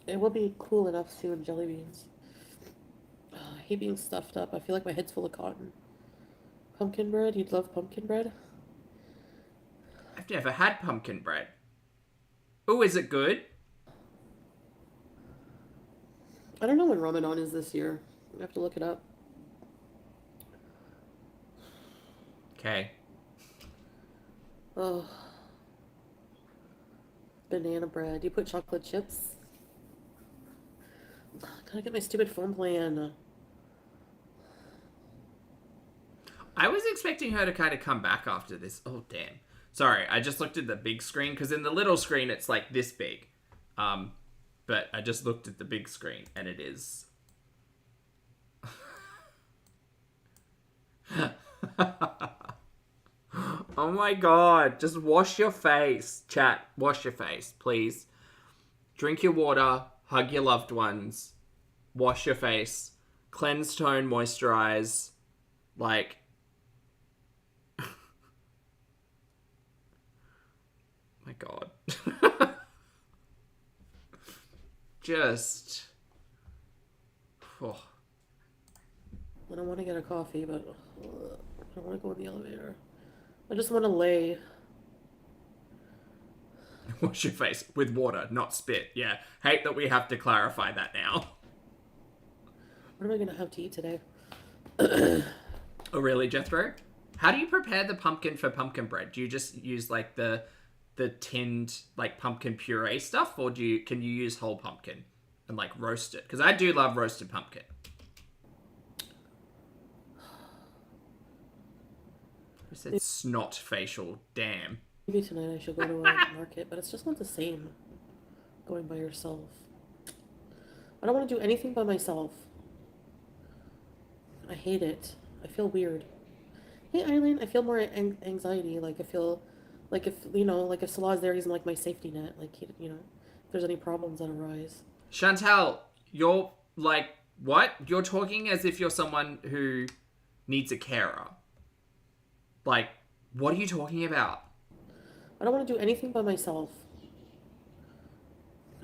It will be cool enough soon, jelly beans. I hate being stuffed up. I feel like my head's full of cotton. Pumpkin bread? You'd love pumpkin bread? I've never had pumpkin bread. Oh, is it good? I don't know when Ramadan is this year. I have to look it up. Okay. Oh. Banana bread. You put chocolate chips? Gotta get my stupid phone plan. I was expecting her to kind of come back after this. Oh, damn. Sorry, I just looked at the big screen, because in the little screen, it's like this big. But I just looked at the big screen, and it is... Oh my god. Just wash your face. Chat, wash your face, please. Drink your water. Hug your loved ones. Wash your face. Cleanse, tone, moisturize. Like... god. Just... Oh. I don't want to get a coffee, but I don't want to go in the elevator. I just want to lay. Wash your face with water, not spit. Yeah, hate that we have to clarify that now. What am I going to have to eat today? Oh, really, Jethro? How do you prepare the pumpkin for pumpkin bread? Do you just use like the tinned like pumpkin puree stuff, or can you use whole pumpkin and like roast it? Because I do love roasted pumpkin. I said snot facial. Damn. Maybe tonight I should go to a market, but it's just not the same going by yourself. I don't want to do anything by myself. I hate it. I feel weird. Hey, Eileen, I feel more anxiety. Like, I feel like if Salah's there, he's like my safety net. Like, if there's any problems that arise. Chantal, you're like, what? You're talking as if you're someone who needs a carer. Like, what are you talking about? I don't want to do anything by myself.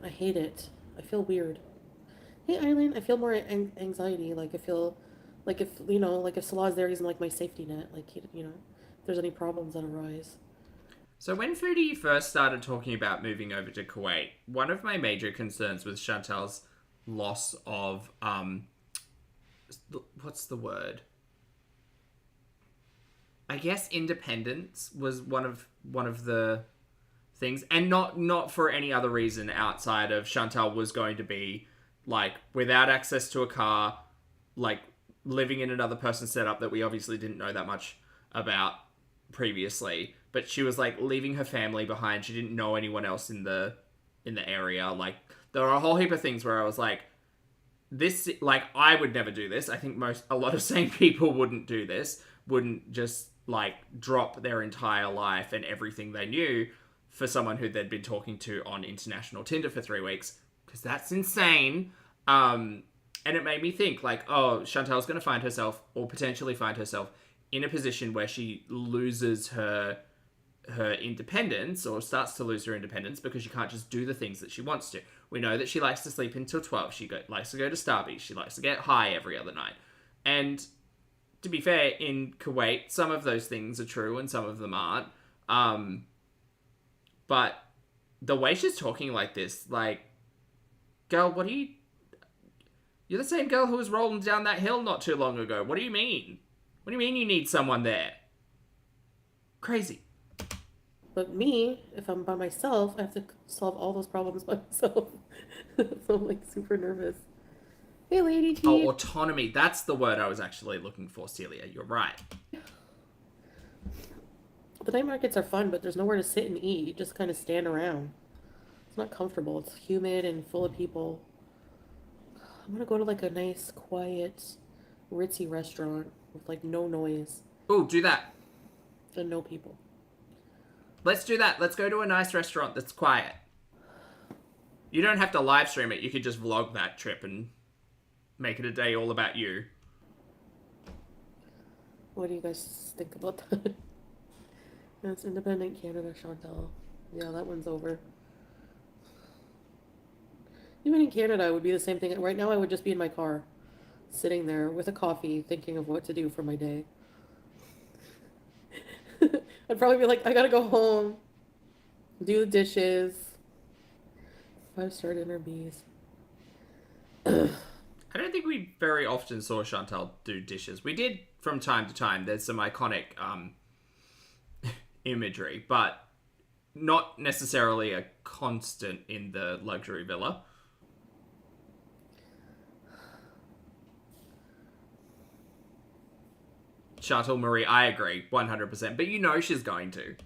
I hate it. I feel weird. Hey, Eileen, I feel more anxiety. Like, I feel like if Salah's there, he's like my safety net. Like, if there's any problems that arise. So when Foodie first started talking about moving over to Kuwait, one of my major concerns was Chantal's loss of, what's the word? I guess independence was one of the things, and not for any other reason outside of Chantal was going to be like without access to a car, like living in another person's setup that we obviously didn't know that much about previously, but she was like leaving her family behind. She didn't know anyone else in the area. Like there are a whole heap of things where I was like, this, like I would never do this. I think a lot of sane people wouldn't do this, wouldn't just like drop their entire life and everything they knew for someone who they'd been talking to on international Tinder for 3 weeks, because that's insane. And it made me think like, oh, Chantal's going to find herself, or potentially find herself, in a position where she loses her independence, or starts to lose her independence, because she can't just do the things that she wants to. We know that she likes to sleep until 12. She likes to go to Starbucks. She likes to get high every other night. And to be fair, in Kuwait, some of those things are true and some of them aren't. But the way she's talking like this, like, girl, you're the same girl who was rolling down that hill not too long ago. What do you mean? What do you mean you need someone there? Crazy. But me, if I'm by myself, I have to solve all those problems by myself. So I'm like super nervous. Hey, Lady T. Oh, autonomy. That's the word I was actually looking for, Celia. You're right. The night markets are fun, but there's nowhere to sit and eat. You just kind of stand around. It's not comfortable. It's humid and full of people. I'm gonna go to like a nice, quiet, ritzy restaurant with like no noise Ooh, do that. and no people. Let's do that. Let's go to a nice restaurant that's quiet. You don't have to live stream it. You could just vlog that trip and make it a day all about you. What do you guys think about that? That's Independent Canada, Chantal. Yeah, that one's over. Even in Canada, it would be the same thing. Right now, I would just be in my car, sitting there with a coffee, thinking of what to do for my day. I'd probably be like, I gotta go home, do the dishes. 5-star dinner bees. I don't think we very often saw Chantal do dishes. We did from time to time. There's some iconic imagery, but not necessarily a constant in the luxury villa. Chantal Marie, I agree, 100%. But you know she's going to.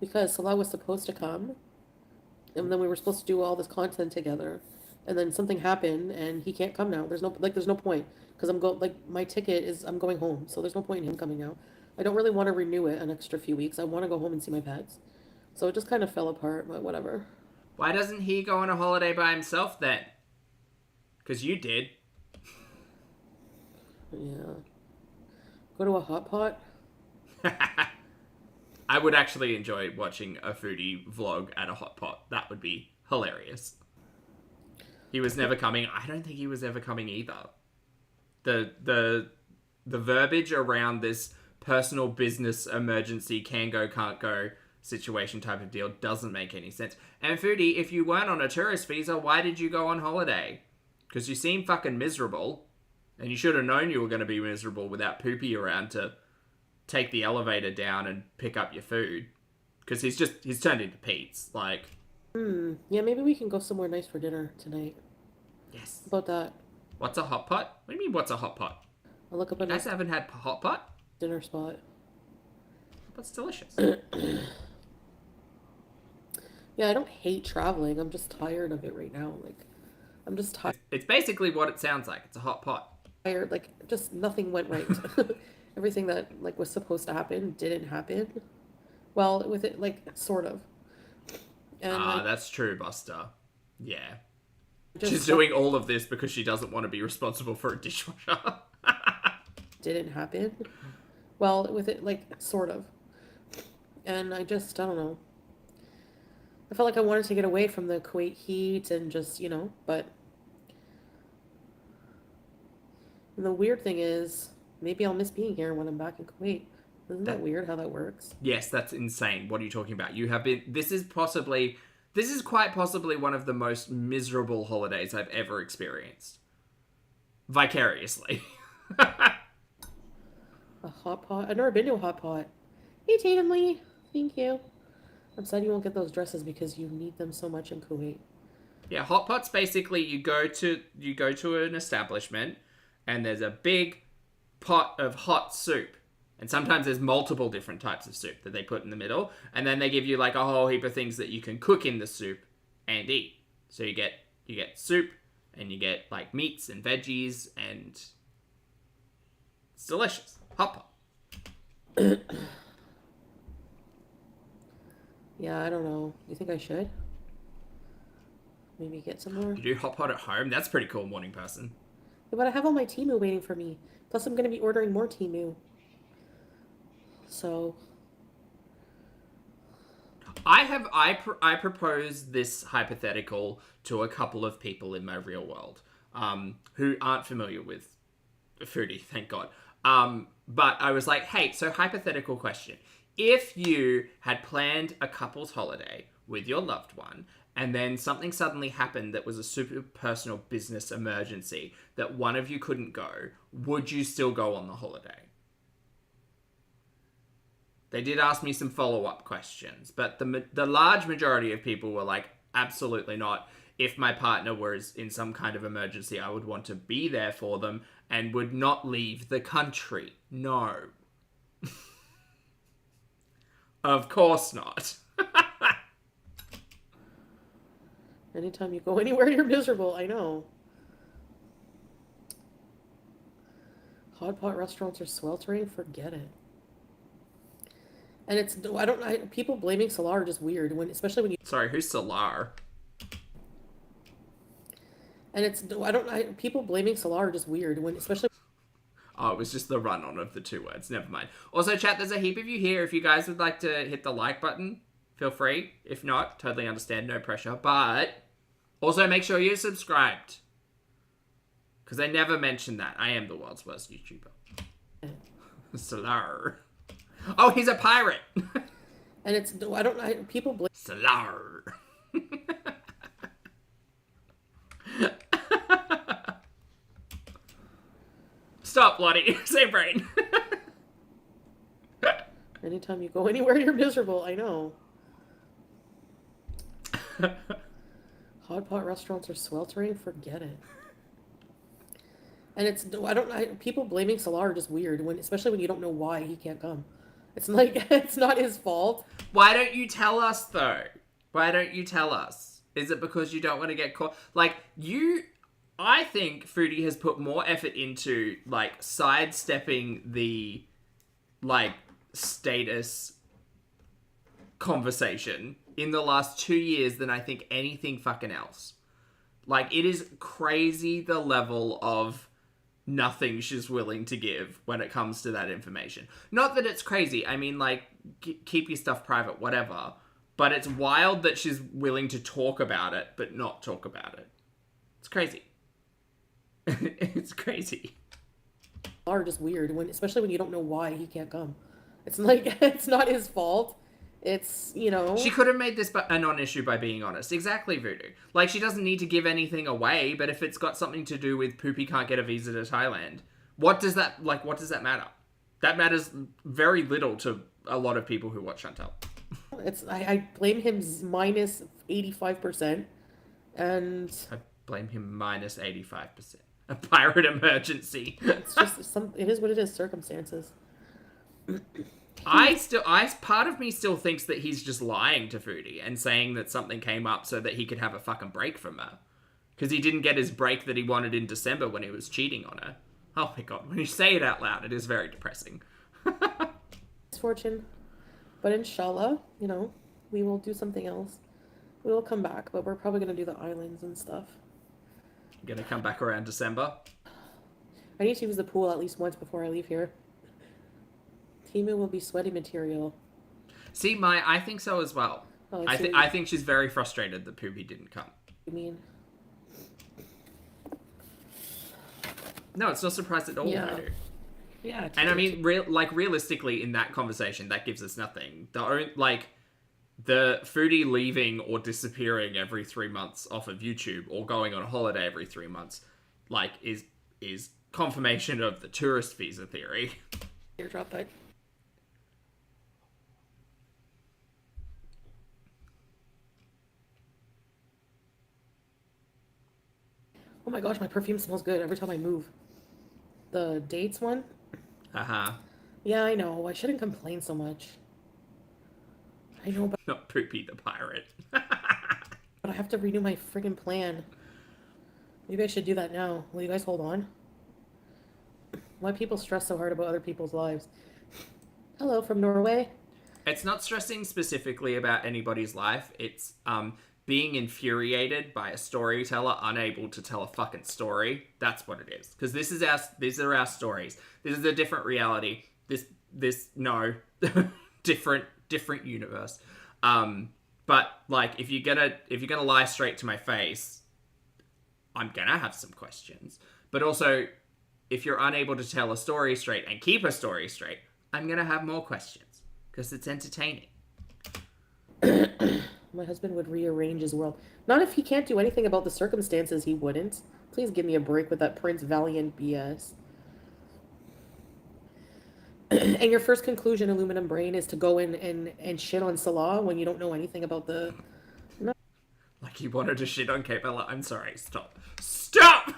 Because Salah was supposed to come, and then we were supposed to do all this content together, and then something happened, and he can't come now. There's no point, because my ticket is, I'm going home, so there's no point in him coming now. I don't really want to renew it an extra few weeks. I want to go home and see my pets. So it just kind of fell apart, but whatever. Why doesn't he go on a holiday by himself then? Because you did. Yeah. Go to a hot pot. I would actually enjoy watching a foodie vlog at a hot pot. That would be hilarious. He was never coming. I don't think he was ever coming either. The verbiage around this personal business emergency can go can't go situation type of deal doesn't make any sense. And foodie, if you weren't on a tourist visa, why did you go on holiday? Because you seem fucking miserable, and you should have known you were going to be miserable without Poopy around to take the elevator down and pick up your food. Because he's turned into Pete's. Like, Yeah, maybe we can go somewhere nice for dinner tonight. yes. How about that? What's a hot pot? What do you mean, what's a hot pot? I'll look up a You guys nice haven't had hot pot? dinner spot. That's delicious. Yeah, I don't hate traveling. I'm just tired of it right now. Like, I'm just It's basically what it sounds like. It's a hot pot. tired. Like, just nothing went right. Everything that like was supposed to happen didn't happen. Well, with it, like, sort of. And That's true, Buster. Yeah. just She's doing all of this because she doesn't want to be responsible for a dishwasher. didn't happen. Well, with it, like, sort of. And I don't know. I felt like I wanted to get away from the Kuwait heat and just, but the weird thing is, maybe I'll miss being here when I'm back in Kuwait. Isn't that weird how that works? Yes, that's insane. What are you talking about? You have been... This is quite possibly one of the most miserable holidays I've ever experienced. Vicariously. A hot pot? I've never been to a hot pot. Hey, Tatum Lee. Thank you. I'm sad you won't get those dresses because you need them so much in Kuwait. Yeah, hot pot's basically you go to an establishment and there's a big pot of hot soup. And sometimes there's multiple different types of soup that they put in the middle. And then they give you like a whole heap of things that you can cook in the soup and eat. So you get soup and you get like meats and veggies and it's delicious. Hot pot. Yeah, I don't know. You think I should? Maybe get some more? You do hot pot at home? That's pretty cool, morning person. Yeah, but I have all my Temu waiting for me. Plus, I'm going to be ordering more Temu. So... I propose this hypothetical to a couple of people in my real world who aren't familiar with Foodie, thank God. But I was like, hey, so hypothetical question. If you had planned a couple's holiday with your loved one, and then something suddenly happened that was a super personal business emergency that one of you couldn't go, would you still go on the holiday? They did ask me some follow-up questions, but the large majority of people were like, absolutely not. If my partner was in some kind of emergency, I would want to be there for them and would not leave the country. No. Of course not. Anytime you go anywhere, you're miserable. I know. Hot pot restaurants are sweltering. Forget it. And it's people blaming Solar are just weird especially when you. Sorry, who's Solar? And it's people blaming Solar are just weird especially. Oh, it was just the run-on of the two words. Never mind. Also, chat, there's a heap of you here. If you guys would like to hit the like button, feel free. If not, totally understand, no pressure. But also make sure you're subscribed. Because I never mentioned that. I am the world's worst YouTuber. Solar. Oh, he's a pirate. And it's people blame Solar. Stop, Lottie. Same brain. Anytime you go anywhere, you're miserable. I know. Hot pot restaurants are sweltering. Forget it. And it's people blaming Solar are just weird especially when you don't know why he can't come. It's like it's not his fault. Why don't you tell us though? Why don't you tell us? Is it because you don't want to get caught? I think Foodie has put more effort into like sidestepping the like status conversation in the last 2 years than I think anything fucking else. Like, it is crazy the level of nothing she's willing to give when it comes to that information. Not that it's crazy. I mean, like, keep your stuff private, whatever. But it's wild that she's willing to talk about it, but not talk about it. It's crazy. It's crazy. Are just weird, especially when you don't know why he can't come. It's like, it's not his fault. It's, you know... She could have made this a non-issue by being honest. Exactly, Voodoo. Like, she doesn't need to give anything away, but if it's got something to do with Poopy can't get a visa to Thailand, what does that matter? That matters very little to a lot of people who watch Chantal. I blame him minus 85%, and... I blame him minus 85%. A pirate emergency. It's just it is what it is, circumstances. Part of me still thinks that he's just lying to Foodie and saying that something came up so that he could have a fucking break from her. Because he didn't get his break that he wanted in December when he was cheating on her. Oh my god, when you say it out loud, it is very depressing. Misfortune. But inshallah, you know, we will do something else. We will come back, but we're probably going to do the islands and stuff. You're going to come back around December? I need to use the pool at least once before I leave here. Timu will be sweaty material. See, I think so as well. Oh, I think she's very frustrated that Poopy didn't come. You mean? No, it's not surprised at all. Yeah. Yeah. And I mean, realistically, in that conversation, that gives us nothing. The Foodie leaving or disappearing every 3 months off of YouTube or going on holiday every 3 months, like, is confirmation of the tourist visa theory. Eardrop that. Oh my gosh, my perfume smells good every time I move. The dates one? Uh-huh. Yeah, I know. I shouldn't complain so much. I know, but... Not Poopy the pirate. But I have to renew my friggin' plan. Maybe I should do that now. Will you guys hold on? Why people stress so hard about other people's lives? Hello from Norway. It's not stressing specifically about anybody's life. It's being infuriated by a storyteller unable to tell a fucking story. That's what it is. Because these are our stories. This is a different reality. different universe. But like, if you're gonna lie straight to my face, I'm gonna have some questions. But also, if you're unable to tell a story straight and keep a story straight, I'm gonna have more questions because it's entertaining. My husband would rearrange his world. Not if he can't do anything about the circumstances, he wouldn't. Please give me a break with that Prince Valiant BS. And your first conclusion, Aluminum Brain, is to go in and shit on Salah when you don't know anything about the... No. Like he wanted to shit on Kate Bella. I'm sorry, stop. Stop!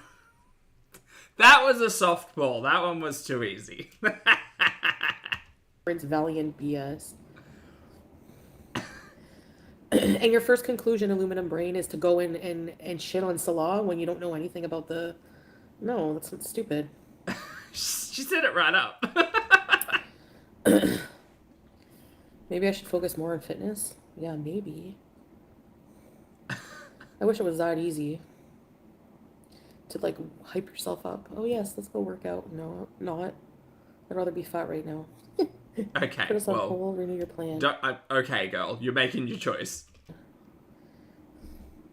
That was a softball. That one was too easy. Prince Valiant BS. And your first conclusion, Aluminum Brain, is to go in and shit on Salah when you don't know anything about the... No, that's not stupid. She said it right up. Maybe I should focus more on fitness? Yeah, maybe. I wish it was that easy. To, like, hype yourself up. Oh, yes, let's go work out. No, not. I'd rather be fat right now. Okay, Put us on hold, renew your plan. Okay, girl, you're making your choice.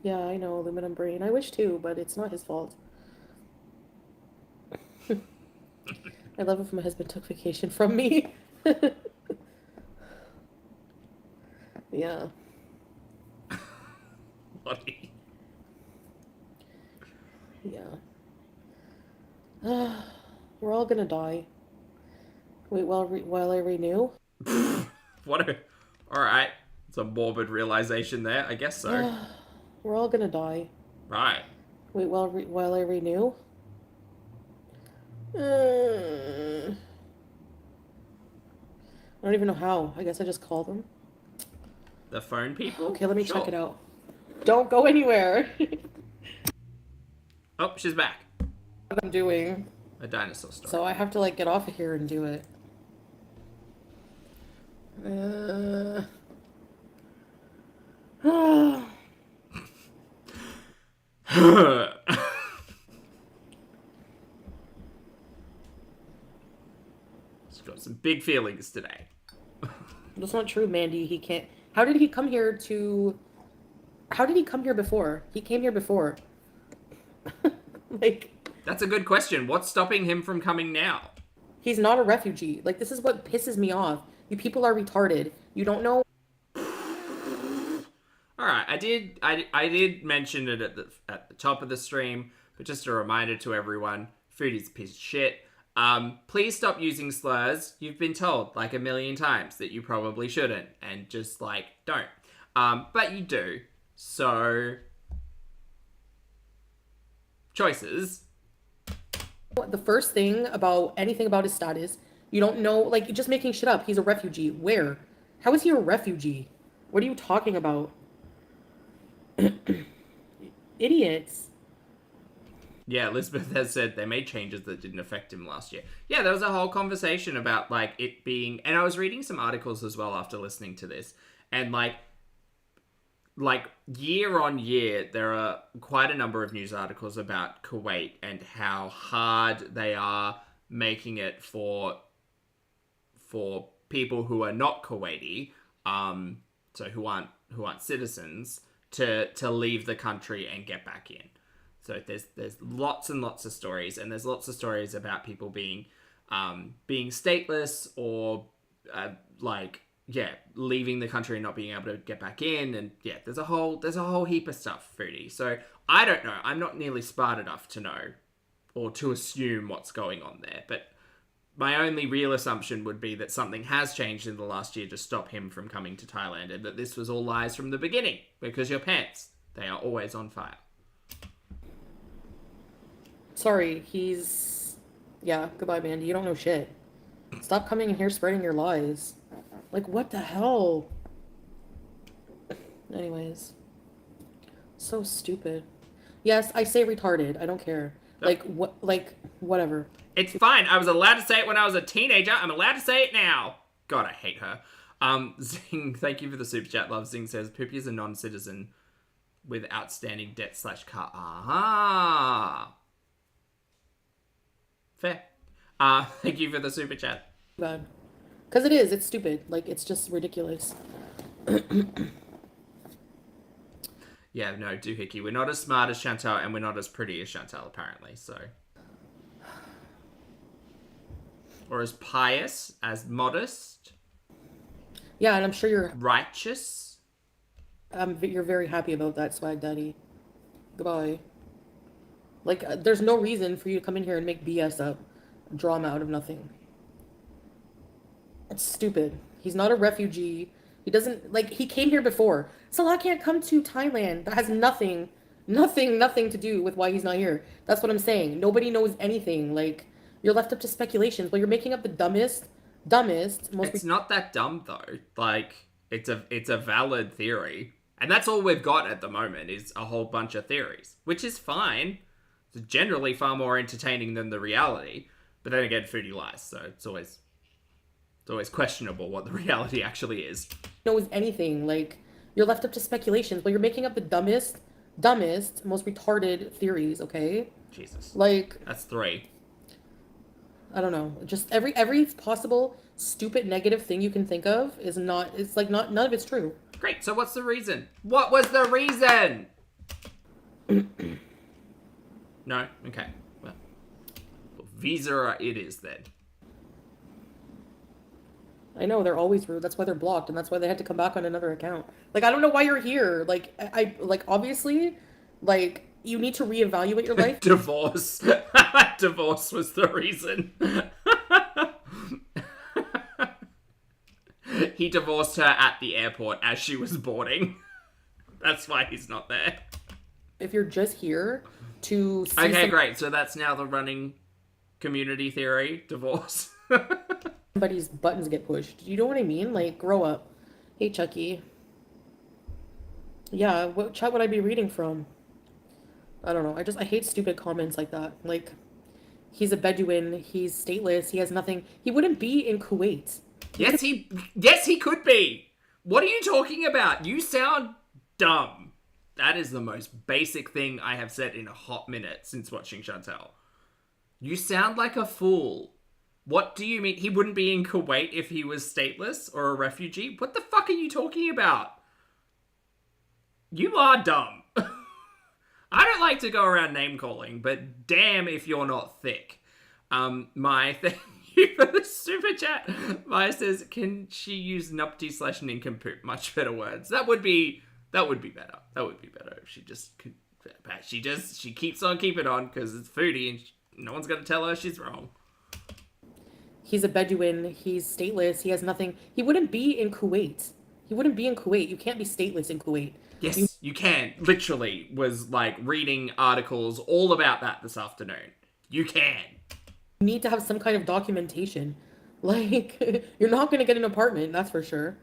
Yeah, I know, Aluminum Brain. I wish too, but it's not his fault. I love if my husband took vacation from me. Yeah. Bloody. Yeah. We're all gonna die. Wait, while I renew? Alright. It's a morbid realization there. I guess so. We're all gonna die. Right. Wait, while I renew? I don't even know how. I guess I just call them. The phone people? Okay, let me check it out. Don't go anywhere. Oh, she's back. What I'm doing. A dinosaur story. So I have to, like, get off of here and do it. some big feelings today. That's not true, Mandy. He can't. How did he come here before? He came here before. Like, That's a good question. What's stopping him from coming now? he's not a refugee. Like, this is what pisses me off. You people are retarded. You don't know. All right, I did mention it at the top of the stream, but just a reminder to everyone: Foodie's a piece of shit. Please stop using slurs. You've been told like a million times that you probably shouldn't, and just like don't. But you do. So choices. The first thing about anything about his status, you don't know. Like, you're just making shit up. He's a refugee. Where? How is he a refugee? What are you talking about? Idiots. Yeah, Elizabeth has said they made changes that didn't affect him last year. Yeah, there was a whole conversation about like it being, and I was reading some articles as well after listening to this, and like year on year, there are quite a number of news articles about Kuwait and how hard they are making it for people who are not Kuwaiti, so who aren't citizens, to leave the country and get back in. So there's lots and lots of stories, and there's lots of stories about people being stateless or leaving the country and not being able to get back in, and yeah, there's a whole heap of stuff, Foodie. So I don't know. I'm not nearly smart enough to know or to assume what's going on there, but my only real assumption would be that something has changed in the last year to stop him from coming to Thailand, and that this was all lies from the beginning, because your pants, they are always on fire. Sorry, yeah, goodbye, Mandy. You don't know shit. Stop coming in here spreading your lies. Like, what the hell? Anyways. So stupid. Yes, I say retarded. I don't care. Like, whatever. It's fine. I was allowed to say it when I was a teenager. I'm allowed to say it now. God, I hate her. Zing, thank you for the super chat. Love Zing says, Poopy is a non-citizen with outstanding debt/car. Aha. Fair. Thank you for the super chat. Bad. Because it is. It's stupid. Like, it's just ridiculous. Yeah, no, doohickey. We're not as smart as Chantal, and we're not as pretty as Chantal, apparently, so. Or as pious, as modest. Yeah, and I'm sure you're righteous. You're very happy about that, Swag Daddy. Goodbye. Like, there's no reason for you to come in here and make BS up. Drama out of nothing. It's stupid. He's not a refugee. He doesn't, like, he came here before. Salah can't come to Thailand. That has nothing to do with why he's not here. That's what I'm saying. Nobody knows anything. Like, you're left up to speculations. Well, you're making up the dumbest, most... It's not that dumb, though. Like, it's a valid theory. And that's all we've got at the moment, is a whole bunch of theories. Which is fine. It's generally far more entertaining than the reality. But then again, Foodie lies, so it's always questionable what the reality actually is. Knows anything. Like, you're left up to speculations. Well, you're making up the dumbest, most retarded theories, okay? Jesus. Like... That's 3. I don't know. Just every possible stupid negative thing you can think of is not... It's like, none of it's true. Great, so what's the reason? What was the reason? No? Okay. Well, visa it is then. I know, they're always rude. That's why they're blocked, and that's why they had to come back on another account. Like, I don't know why you're here. Like, obviously, like, you need to reevaluate your life. Divorce. Divorce was the reason. He divorced her at the airport as she was boarding. That's why he's not there. If you're just here to see Okay, great. So that's now the running community theory. Divorce. somebody's buttons get pushed. You know what I mean? Like, grow up. Hey, Chucky. Yeah, what chat would I be reading from? I don't know. I hate stupid comments like that. Like, he's a Bedouin. He's stateless. He has nothing. He wouldn't be in Kuwait. Yes, he could be. What are you talking about? You sound dumb. That is the most basic thing I have said in a hot minute since watching Chantal. You sound like a fool. What do you mean? He wouldn't be in Kuwait if he was stateless or a refugee? What the fuck are you talking about? You are dumb. I don't like to go around name calling, but damn if you're not thick. My thank you for the super chat. Maya says, can she use nupty / nincompoop? Much better words. That would be better. That would be better if she just could. She keeps on keeping on because it's Foodie and no one's gonna tell her she's wrong. He's a Bedouin. He's stateless. He has nothing. He wouldn't be in Kuwait. You can't be stateless in Kuwait. Yes, you can. Literally was like reading articles all about that this afternoon. You can. You need to have some kind of documentation. Like, you're not going to get an apartment, that's for sure.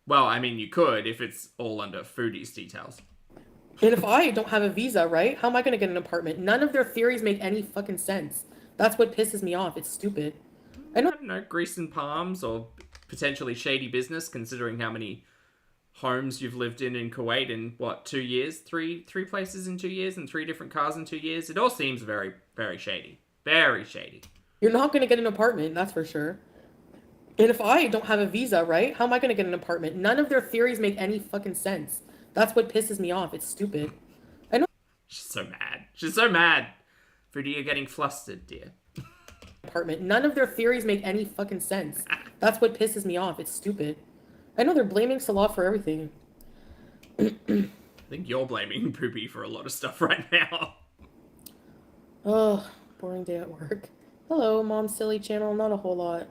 Well, I mean, you could if it's all under Foodie's details. And if I don't have a visa, right? How am I going to get an apartment? None of their theories make any fucking sense. That's what pisses me off. It's stupid. I don't know, grease and palms or potentially shady business, considering how many homes you've lived in Kuwait in, what, 2 years? Three places in 2 years and 3 different cars in 2 years? It all seems very, very shady. Very shady. You're not going to get an apartment, that's for sure. And if I don't have a visa, right? How am I going to get an apartment? None of their theories make any fucking sense. That's what pisses me off. It's stupid. I know. She's so mad. She's so mad. Foodie, you're getting flustered, dear. Apartment. None of their theories make any fucking sense. That's what pisses me off. It's stupid. I know they're blaming Salah for everything. I think you're blaming Poopy for a lot of stuff right now. Oh, boring day at work. Hello, Mom Silly channel. Not a whole lot.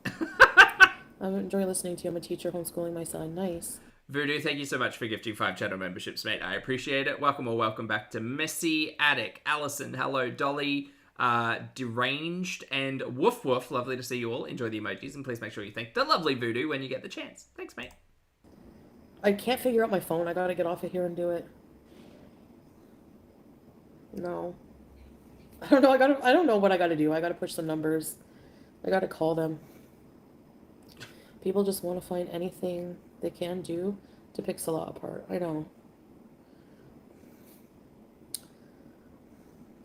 I enjoy listening to you. I'm a teacher homeschooling my son. Nice. Voodoo, thank you so much for gifting 5 channel memberships, mate. I appreciate it. Welcome back to Messy Attic. Allison, hello, Dolly, Deranged, and Woof Woof. Lovely to see you all. Enjoy the emojis, and please make sure you thank the lovely Voodoo when you get the chance. Thanks, mate. I can't figure out my phone. I gotta get off of here and do it. No. I don't know. I don't know what I gotta do. I gotta push some numbers. I gotta call them. People just want to find anything they can do to pick Salah apart. I know.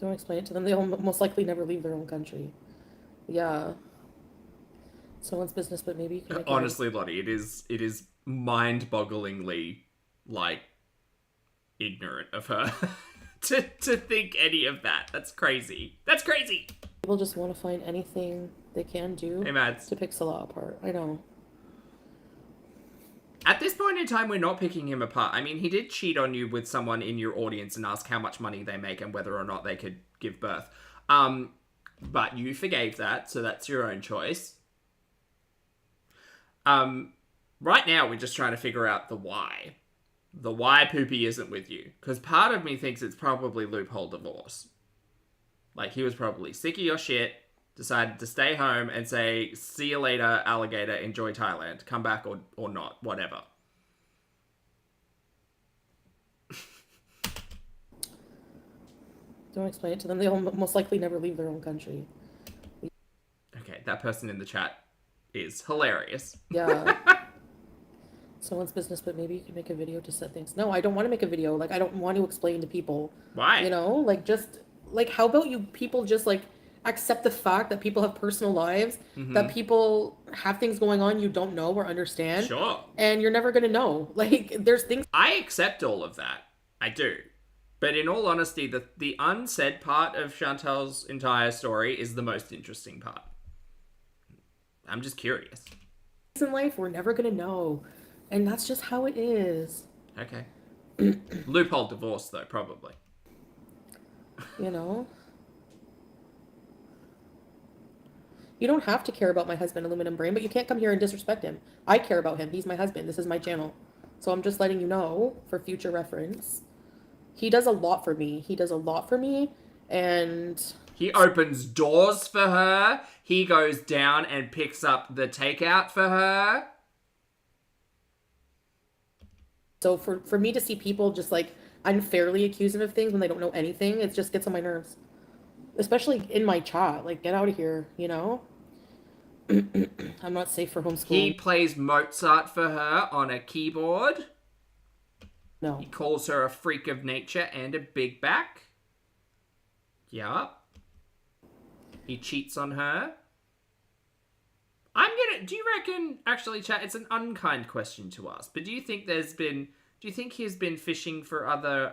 Don't explain it to them. They'll most likely never leave their own country. Yeah. Someone's business, but maybe you can make Honestly, Lottie, it is mind-bogglingly, like, ignorant of her to think any of that. That's crazy. That's crazy! People just want to find anything they can do to pick Salah apart. I know. At this point in time, we're not picking him apart. I mean, he did cheat on you with someone in your audience and ask how much money they make and whether or not they could give birth. But you forgave that, so that's your own choice. Right now, we're just trying to figure out the why. The why Poopy isn't with you. Because part of me thinks it's probably loophole divorce. Like, he was probably sick of your shit, decided to stay home and say, see you later, alligator, enjoy Thailand. Come back or not, whatever. Don't explain it to them. They'll most likely never leave their own country. Okay, that person in the chat is hilarious. Yeah. Someone's business, but maybe you can make a video to set things. No, I don't want to make a video. Like, I don't want to explain to people. Why? You know, like, just, like, how about you people just, like, accept the fact that people have personal lives, that people have things going on you don't know or understand. Sure. And you're never going to know. Like, there's things. I accept all of that. I do. But in all honesty, the unsaid part of Chantal's entire story is the most interesting part. I'm just curious. In life, we're never going to know. And that's just how it is. Okay. Loophole divorce, though, probably. You know? You don't have to care about my husband, Aluminum Brain, but you can't come here and disrespect him. I care about him. He's my husband. This is my channel. So I'm just letting you know for future reference. He does a lot for me. And he opens doors for her. He goes down and picks up the takeout for her. So for me to see people just like unfairly accuse him of things when they don't know anything, it just gets on my nerves. Especially in my chat. Like, get out of here, you know? I'm not safe for homeschooling. He plays Mozart for her on a keyboard. No. He calls her a freak of nature and a big back. Yeah. He cheats on her. Do you reckon, actually, chat, it's an unkind question to ask, but do you think he's been fishing for other,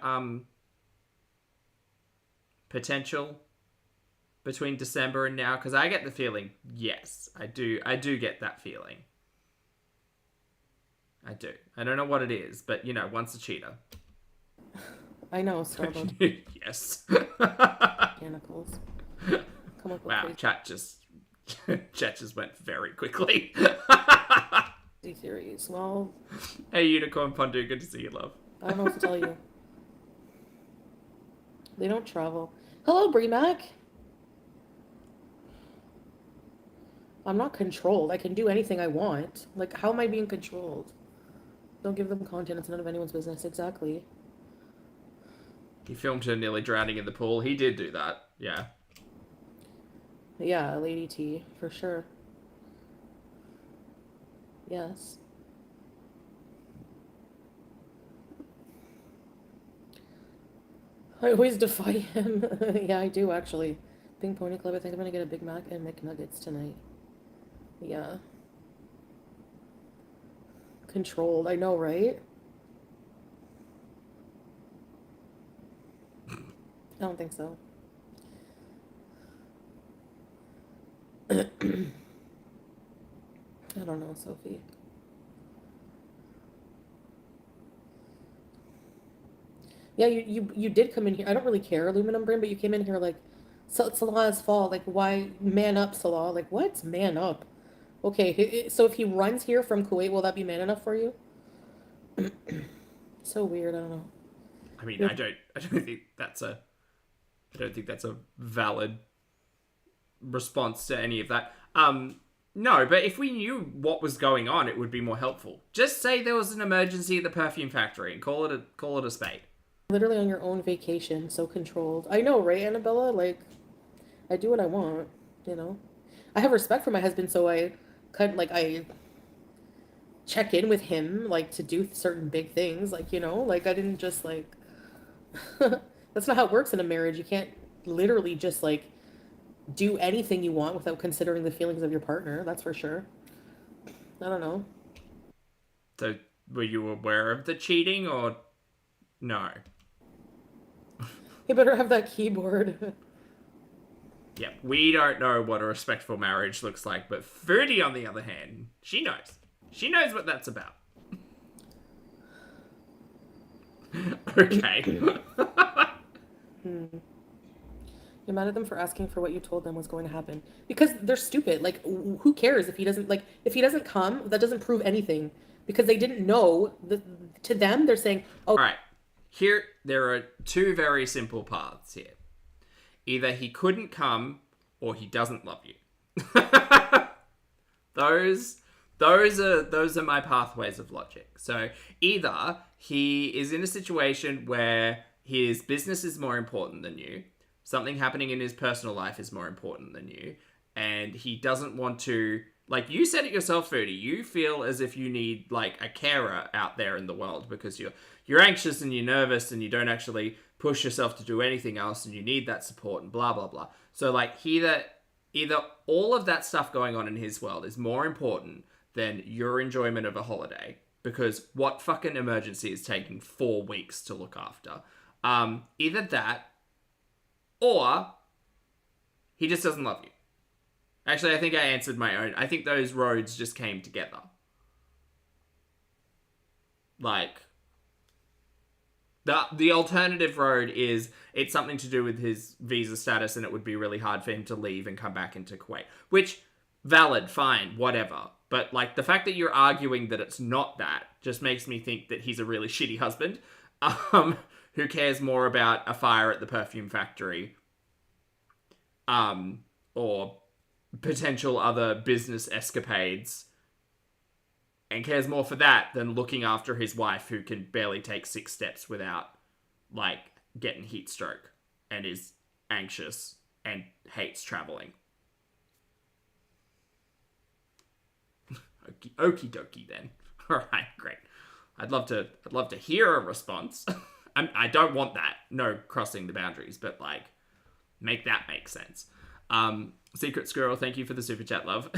potential between December and now? Because I get the feeling, yes, I do get that feeling. I do. I don't know what it is, but, one's a cheater. I know, Starbucks. Yes. Mechanicals. Come up with Wow, crazy chat just went very quickly. theories. Well, Hey, Unicorn Pondu, good to see you, love. I don't know what to tell you. They don't travel. Hello, Bree-Mac. I'm not controlled. I can do anything I want. Like, how am I being controlled? Don't give them content. It's none of anyone's business. Exactly. He filmed her nearly drowning in the pool. He did do that. Yeah. Yeah, Lady T, for sure. Yes. I always defy him. Yeah, I do, actually. Ping Pony Club, I think I'm gonna get a Big Mac and McNuggets tonight. Yeah. Controlled, I know, right? I don't think so. I don't know, Sophie. Yeah, you did come in here. I don't really care, Aluminum Brain, but you came in here like, Salah's fault. Like, why man up, Salah? Like, what? Man up. Okay, so if he runs here from Kuwait, will that be man enough for you? So weird. I don't know. I mean, I don't think that's a valid response to any of that. No, but if we knew what was going on, it would be more helpful. Just say there was an emergency at the perfume factory and call it a spade. Literally on your own vacation, so controlled. I know, right, Annabella? Like, I do what I want, I have respect for my husband, so I check in with him, like, to do certain big things, like, like, I didn't just, like, that's not how it works in a marriage. You can't literally just, like, do anything you want without considering the feelings of your partner, that's for sure. I don't know. So, were you aware of the cheating, or no? You better have that keyboard. Yeah, we don't know what a respectful marriage looks like, but Foodie, on the other hand, she knows. She knows what that's about. Okay. You're mad at them for asking for what you told them was going to happen. Because they're stupid. Like, who cares if he doesn't come, that doesn't prove anything. Because they didn't know. To them, they're saying, oh. All right. Here, there are two very simple paths here. Either he couldn't come, or he doesn't love you. Those are my pathways of logic. So either he is in a situation where his business is more important than you, something happening in his personal life is more important than you, and he doesn't want to, like you said it yourself, Foodie, you feel as if you need, like, a carer out there in the world because you're anxious and you're nervous and you don't actually push yourself to do anything else and you need that support and blah, blah, blah. So, like, either all of that stuff going on in his world is more important than your enjoyment of a holiday, because what fucking emergency is taking 4 weeks to look after? Either that, or he just doesn't love you. Actually, I think I answered my own. I think those roads just came together. Like, the alternative road is it's something to do with his visa status and it would be really hard for him to leave and come back into Kuwait. Which, valid, fine, whatever. But, like, the fact that you're arguing that it's not that just makes me think that he's a really shitty husband. Who cares more about a fire at the perfume factory, or potential other business escapades, and cares more for that than looking after his wife who can barely take 6 steps without, like, getting heat stroke and is anxious and hates traveling. Okie dokie then. All right, great. I'd love to hear a response. I don't want that. No crossing the boundaries, but, like, make that make sense. Secret Squirrel, thank you for the super chat, love.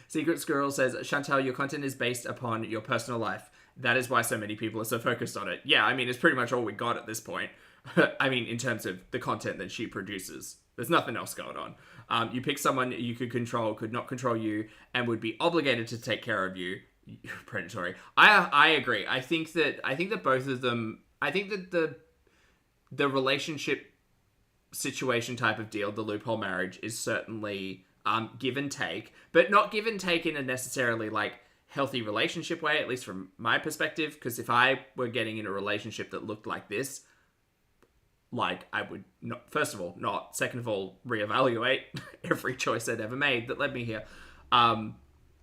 Secret Squirrel says, Chantal, your content is based upon your personal life. That is why so many people are so focused on it. Yeah, I mean, it's pretty much all we got at this point. I mean, in terms of the content that she produces. There's nothing else going on. You pick someone you could control, could not control you, and would be obligated to take care of you. Predatory. I agree. I think that both of them... I think that the relationship situation type of deal, the loophole marriage, is certainly give and take, but not give and take in a necessarily like healthy relationship way, at least from my perspective, because if I were getting in a relationship that looked like this, like, I would not, first of all, not, second of all, reevaluate every choice I'd ever made that led me here,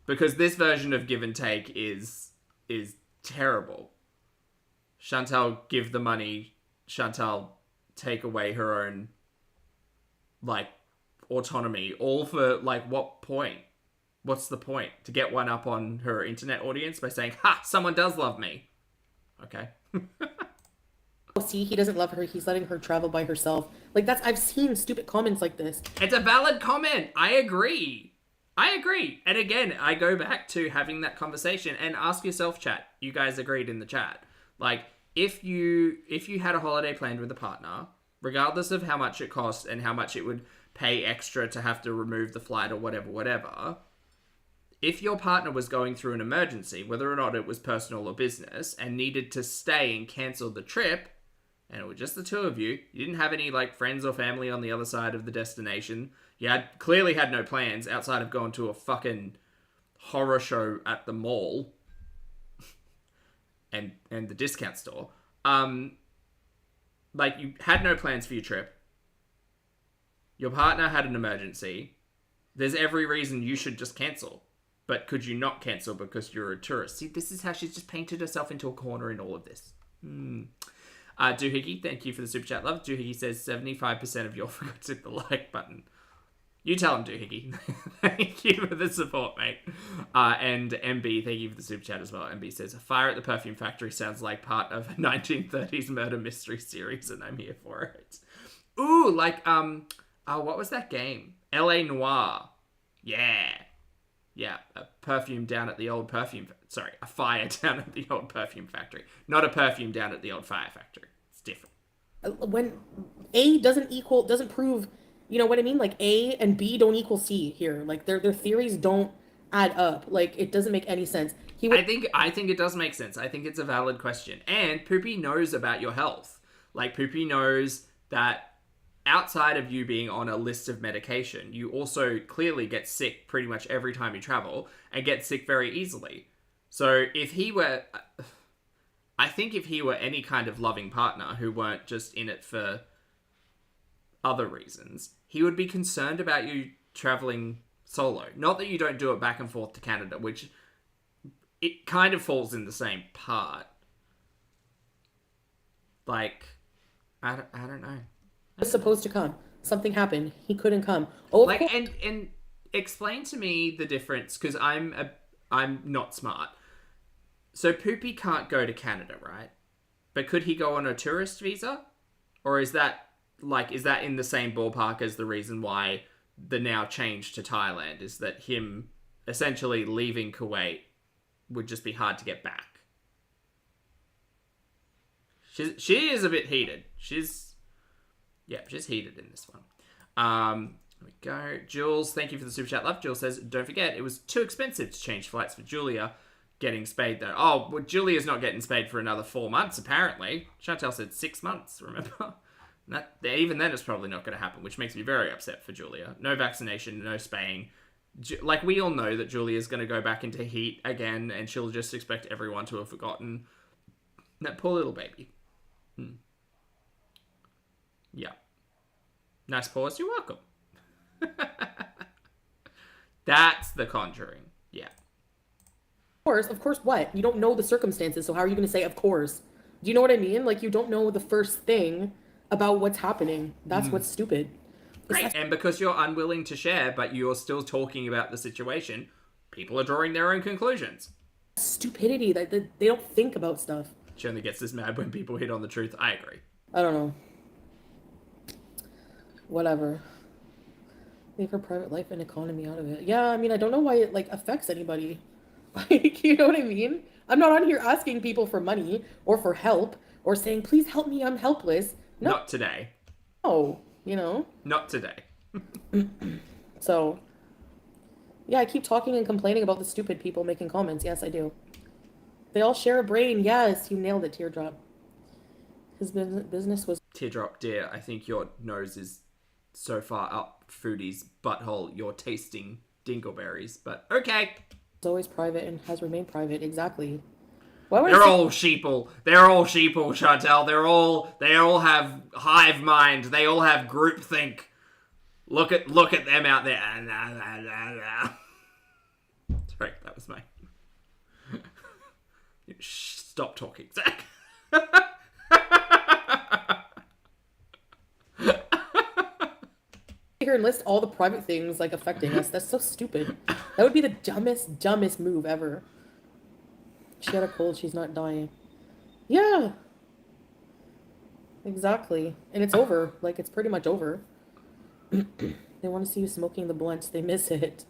because this version of give and take is terrible. Chantal, give the money. Chantal, take away her own, like, autonomy. All for, like, what point? What's the point? To get one up on her internet audience by saying, ha, someone does love me. Okay. See, he doesn't love her. He's letting her travel by herself. Like, I've seen stupid comments like this. It's a valid comment. I agree. And again, I go back to having that conversation and ask yourself, chat. You guys agreed in the chat. Like, if you had a holiday planned with a partner, regardless of how much it costs and how much it would pay extra to have to remove the flight or whatever, if your partner was going through an emergency, whether or not it was personal or business, and needed to stay and cancel the trip, and it was just the two of you, you didn't have any like friends or family on the other side of the destination, you clearly had no plans outside of going to a fucking horror show at the mall and the discount store, like, you had no plans for your trip, your partner had an emergency, there's every reason you should just cancel. But could you not cancel because you're a tourist? See, this is how she's just painted herself into a corner in all of this. Doohickey, thank you for the super chat, love. Doohickey says 75% of y'all forgot to hit the like button. You tell him, Doohickey. Thank you for the support, mate. And MB, thank you for the super chat as well. MB says, a fire at the perfume factory sounds like part of a 1930s murder mystery series, and I'm here for it. Ooh, like, what was that game? L.A. Noire. Yeah. Yeah, a perfume down at the old perfume... Sorry, a fire down at the old perfume factory. Not a perfume down at the old fire factory. It's different. When A doesn't prove... You know what I mean? Like, A and B don't equal C here. Like, their theories don't add up. Like, it doesn't make any sense. I think it does make sense. I think it's a valid question. And Poopy knows about your health. Like, Poopy knows that outside of you being on a list of medication, you also clearly get sick pretty much every time you travel and get sick very easily. So if he were... I think if he were any kind of loving partner who weren't just in it for other reasons, he would be concerned about you traveling solo. Not that you don't do it back and forth to Canada, which it kind of falls in the same part. Like, I don't know. Was supposed to come. Something happened. He couldn't come. Oh, like, and explain to me the difference, because I'm not smart. So Poopy can't go to Canada, right? But could he go on a tourist visa? Or is that in the same ballpark as the reason why the now change to Thailand is that him essentially leaving Kuwait would just be hard to get back? She is a bit heated. She's heated in this one. There we go. Jules, thank you for the super chat, love. Jules says, don't forget, it was too expensive to change flights for Julia getting spayed, though. Oh, well, Julia's not getting spayed for another 4 months, apparently. Chantal said 6 months, remember? Even then, it's probably not going to happen, which makes me very upset for Julia. No vaccination, no spaying. Like, we all know that Julia's going to go back into heat again, and she'll just expect everyone to have forgotten. That poor little baby. Yeah. Nice pause. You're welcome. That's The Conjuring. Yeah. Of course what? You don't know the circumstances, so how are you going to say of course? Do you know what I mean? Like, you don't know the first thing about what's happening. That's what's stupid. Great. And because you're unwilling to share, but you're still talking about the situation, people are drawing their own conclusions. Stupidity. They don't think about stuff. She only gets this mad when people hit on the truth. I agree. I don't know. Whatever. Leave her private life and economy out of it. Yeah, I mean, I don't know why it like affects anybody. Like, you know what I mean? I'm not on here asking people for money or for help or saying, please help me, I'm helpless. Not today. No, you know? Not today. So, yeah, I keep talking and complaining about the stupid people making comments. Yes, I do. They all share a brain. Yes, you nailed it, Teardrop. His business was Teardrop, dear, I think your nose is so far up Foodie's butthole, you're tasting dingleberries. But okay. always private and has remained private. Exactly. Why would They're I say all sheeple. They're all sheeple, Chantal. They all have hive mind. They all have groupthink. Look at them out there. Sorry, that was my. Stop talking, Zach. here and list all the private things like affecting us? That's so stupid. That would be the dumbest move ever. She had a cold, she's not dying. Yeah. Exactly. And it's over. Like, it's pretty much over. They want to see you smoking the blunts. They miss it.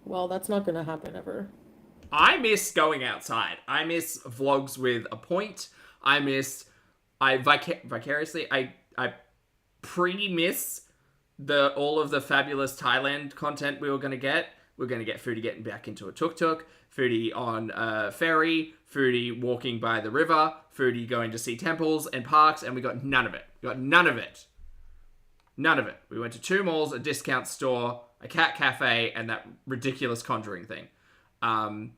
Well, that's not going to happen ever. I miss going outside. I miss vlogs with a point. I vicariously. I pretty miss all of the fabulous Thailand content we were going to get. We're going to get Foodie getting back into a tuk-tuk, Foodie on a ferry, Foodie walking by the river, Foodie going to see temples and parks, and we got none of it. We got none of it. None of it. We went to 2 malls, a discount store, a cat cafe, and that ridiculous Conjuring thing. Zing,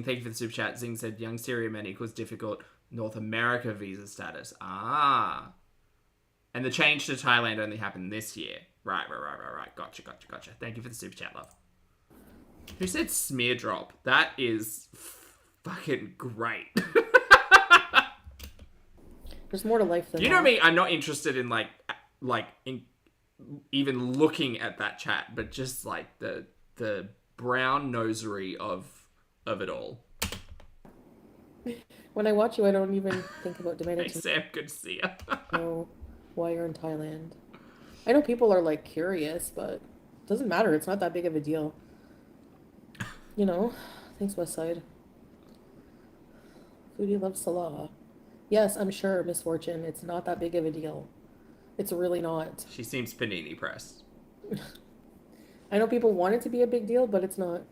thank you for the super chat. Zing said, young Syria man equals difficult North America visa status. And the change to Thailand only happened this year. Right. Gotcha. Thank you for the super chat, love. Who said smear drop? That is fucking great. There's more to life than You know me, I'm not interested in in even looking at that chat, but just like the brown nosery of it all. When I watch you, I don't even think about demanding Hey Sam, good to see you. know why you're in Thailand. I know people are like curious, but it doesn't matter. It's not that big of a deal. You know? Thanks, Westside. Foodie loves Salah. Yes, I'm sure, Misfortune. It's not that big of a deal. It's really not. She seems panini pressed. I know people want it to be a big deal, but it's not.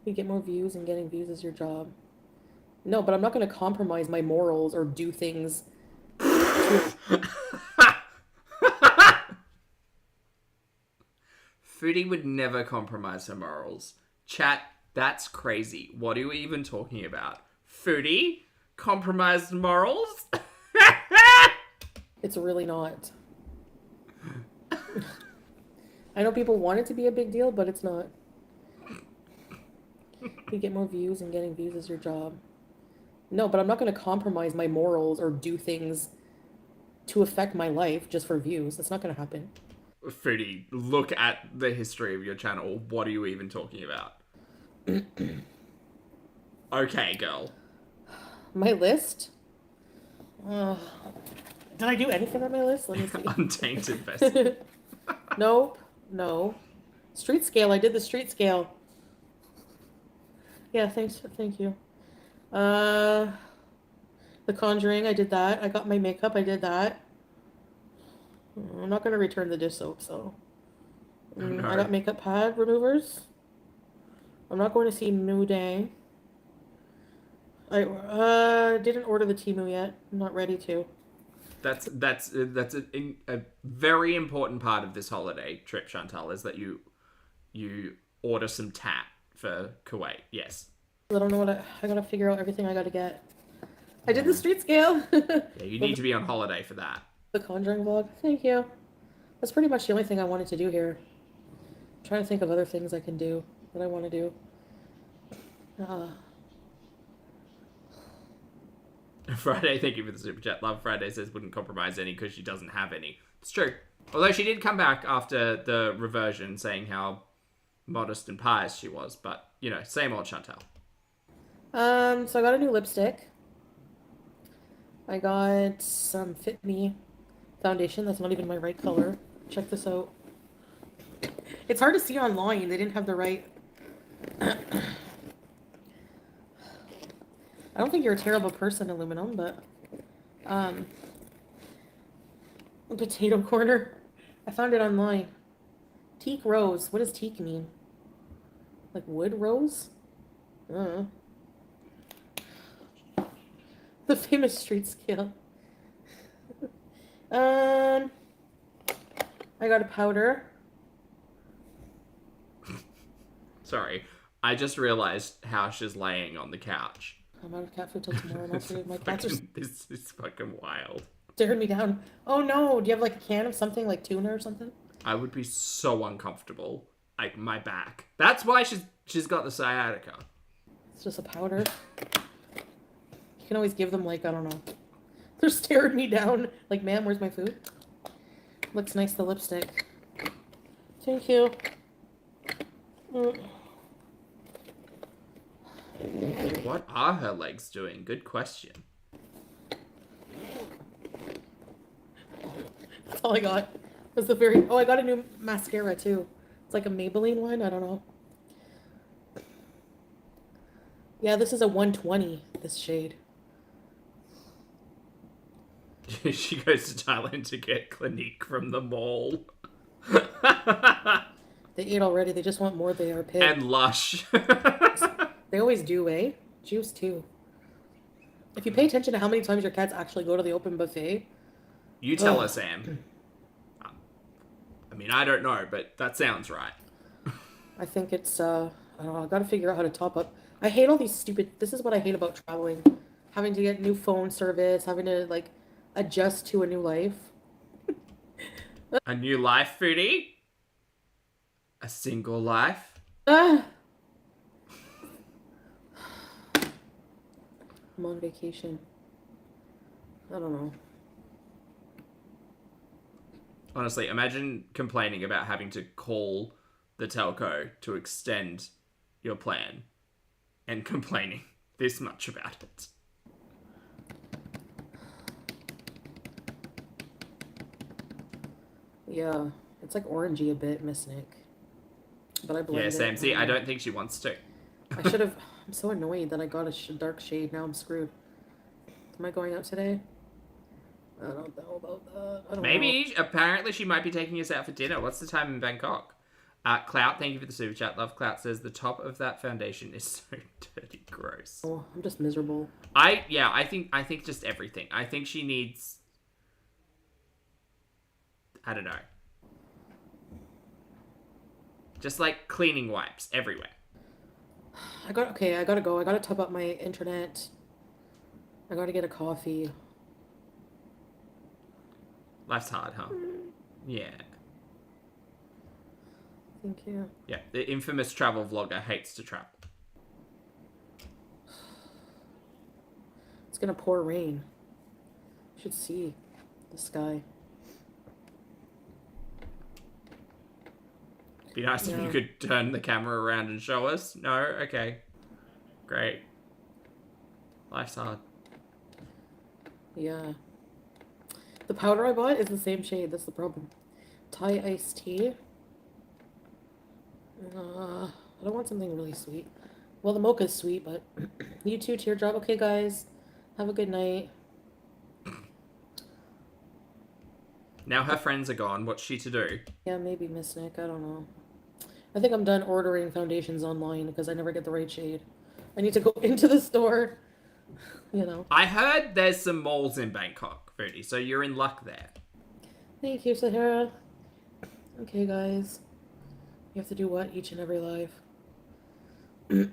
You get more views, and getting views is your job. No, but I'm not going to compromise my morals or do things. Foodie would never compromise her morals. Chat, that's crazy. What are you even talking about? Foodie? Compromised morals? It's really not. I know people want it to be a big deal, but it's not. You get more views, and getting views is your job. No, but I'm not going to compromise my morals or do things to affect my life just for views. That's not going to happen. Foodie, look at the history of your channel. What are you even talking about? Okay, girl. My list? Did I do anything on my list? Let me see. Untainted vessel. Nope. No. Street scale. I did the street scale. Yeah, thanks. Thank you. The Conjuring. I did that. I got my makeup. I did that. I'm not going to return the dish soap, so. Oh, no. I got makeup pad removers. I'm not going to see New Day. I didn't order the Temu yet. I'm not ready to. That's a very important part of this holiday trip, Chantal, is that you order some tat for Kuwait. Yes. I don't know what I gotta figure out everything I gotta get. I did the street scale. Yeah, you need to be on holiday for that. The Conjuring vlog. Thank you. That's pretty much the only thing I wanted to do here. I'm trying to think of other things I can do that I want to do. Friday, thank you for the super chat. Love Friday says wouldn't compromise any because she doesn't have any. It's true. Although she did come back after the reversion saying how modest and pious she was. But, you know, same old Chantal. So I got a new lipstick. I got some Fit Me foundation that's not even my right color. Check this out. It's hard to see online. They didn't have the right... I don't think you're a terrible person, Aluminum, but... Potato corner. I found it online. Teak rose. What does teak mean? Like wood rose? The famous street scale. I got a powder. Sorry, I just realized how she's laying on the couch. I'm out of cat food till tomorrow. And also my cats are This is fucking wild. staring me down. Oh no! Do you have like a can of something like tuna or something? I would be so uncomfortable. Like my back. That's why she's got the sciatica. It's just a powder. You can always give them like, I don't know. They're staring me down. Like, ma'am, where's my food? Looks nice, the lipstick. Thank you. What are her legs doing? Good question. That's all I got. Was the very... Oh, I got a new mascara, too. It's like a Maybelline one. I don't know. Yeah, this is a 120, this shade. She goes to Thailand to get Clinique from the mall. They ate already. They just want more. They are pig. And Lush. They always do, eh? Juice, too. If you pay attention to how many times your cats actually go to the open buffet... You tell her, Sam. I mean, I don't know, but that sounds right. I think it's, I don't know, I gotta figure out how to top up. I hate all these stupid... This is what I hate about traveling. Having to get new phone service, having to, like, adjust to a new life. A new life, Foodie? A single life? Ah! I'm on vacation. I don't know. Honestly, imagine complaining about having to call the telco to extend your plan and complaining this much about it. Yeah, it's like orangey a bit, Miss Nick. But I blend Yeah, it. Sam, see, I don't think she wants to. I should have... I'm so annoyed that I got a dark shade. Now I'm screwed. Am I going out today? I don't know about that. I don't Maybe. Apparently she might be taking us out for dinner. What's the time in Bangkok? Clout, thank you for the super chat. Love Clout says the top of that foundation is so dirty gross. know. Oh, I'm just miserable. I think just everything. I think she needs, I don't know. Just like cleaning wipes everywhere. I gotta go. I gotta top up my internet. I gotta get a coffee. Life's hard, huh? Yeah. Thank you. Yeah, the infamous travel vlogger hates to travel. It's gonna pour rain. You should see the sky. Be nice if you could turn the camera around and show us. No? Okay. Great. Life's hard. Yeah. The powder I bought is the same shade. That's the problem. Thai iced tea. I don't want something really sweet. Well, the mocha's sweet, but you too, teardrop. Okay, guys. Have a good night. Now her friends are gone. What's she to do? Yeah, maybe Miss Nick. I don't know. I think I'm done ordering foundations online because I never get the right shade. I need to go into the store. You know. I heard there's some malls in Bangkok, Foodie, so you're in luck there. Thank you, Sahara. Okay, guys. You have to do what? Each and every life. I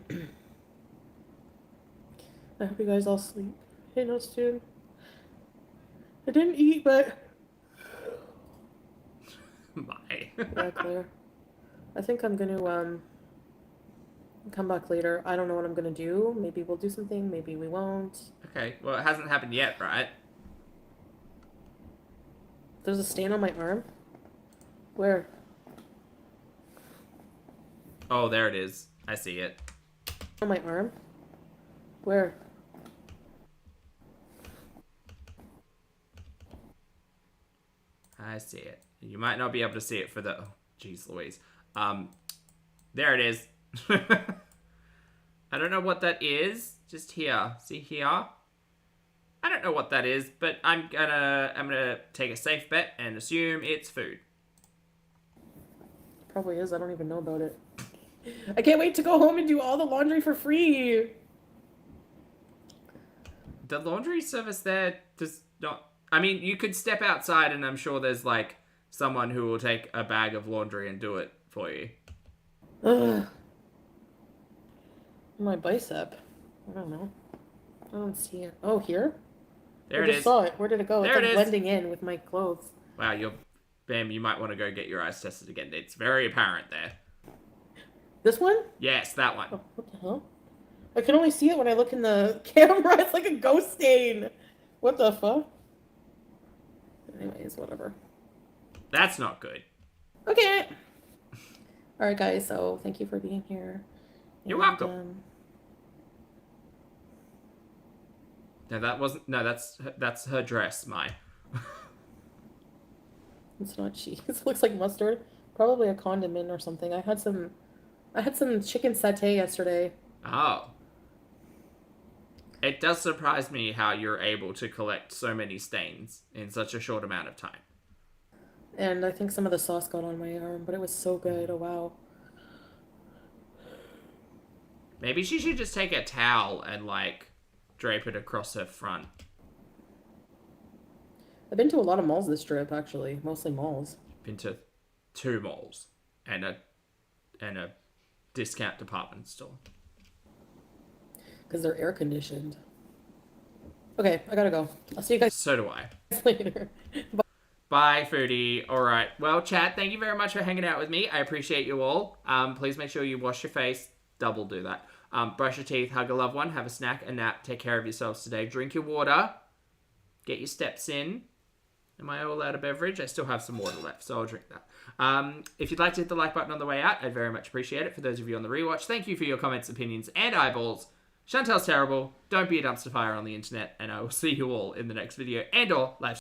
hope you guys all sleep. Hey, no, soon. I didn't eat, but... Bye. Yeah, Claire. I think I'm gonna, come back later. I don't know what I'm gonna do. Maybe we'll do something. Maybe we won't. Okay, well, it hasn't happened yet, right? There's a stain on my arm. Where? Oh, there it is. I see it. On my arm? Where? I see it. You might not be able to see it for the... Oh, jeez Louise. There it is. I don't know what that is. Just here. See here? I don't know what that is, but I'm gonna take a safe bet and assume it's food. Probably is. I don't even know about it. I can't wait to go home and do all the laundry for free. The laundry service there does not... I mean, you could step outside and I'm sure there's, like, someone who will take a bag of laundry and do it for you. Ugh. My bicep. I don't know. I don't see it. Oh, here? There I it just is. saw it. Where did it go? There It's it is. blending in with my clothes. Wow, Bam, you might want to go get your eyes tested again. It's very apparent there. This one? Yes, that one. Oh, what the hell? I can only see it when I look in the camera. It's like a ghost stain. What the fuck? Anyways, whatever. That's not good. Okay. All right, guys. So thank you for being here. You're welcome. No, that wasn't... No, that's her dress, Mai. It's not cheese. It looks like mustard. Probably a condiment or something. I had some chicken satay yesterday. Oh. It does surprise me how you're able to collect so many stains in such a short amount of time. And I think some of the sauce got on my arm, but it was so good. Oh, wow. Maybe she should just take a towel and, like, drape it across her front. I've been to a lot of malls this trip, actually. Mostly malls. Been to 2 malls and a discount department store. Because they're air conditioned. Okay, I gotta go. I'll see you guys So do I. later. Bye. Bye, Foodie. All right. Well, chat, thank you very much for hanging out with me. I appreciate you all. Please make sure you wash your face. Double do that. Brush your teeth, hug a loved one, have a snack, a nap, take care of yourselves today. Drink your water. Get your steps in. Am I all out of beverage? I still have some water left, so I'll drink that. If you'd like to hit the like button on the way out, I'd very much appreciate it. For those of you on the rewatch, thank you for your comments, opinions, and eyeballs. Chantal's terrible. Don't be a dumpster fire on the internet, and I will see you all in the next video and or live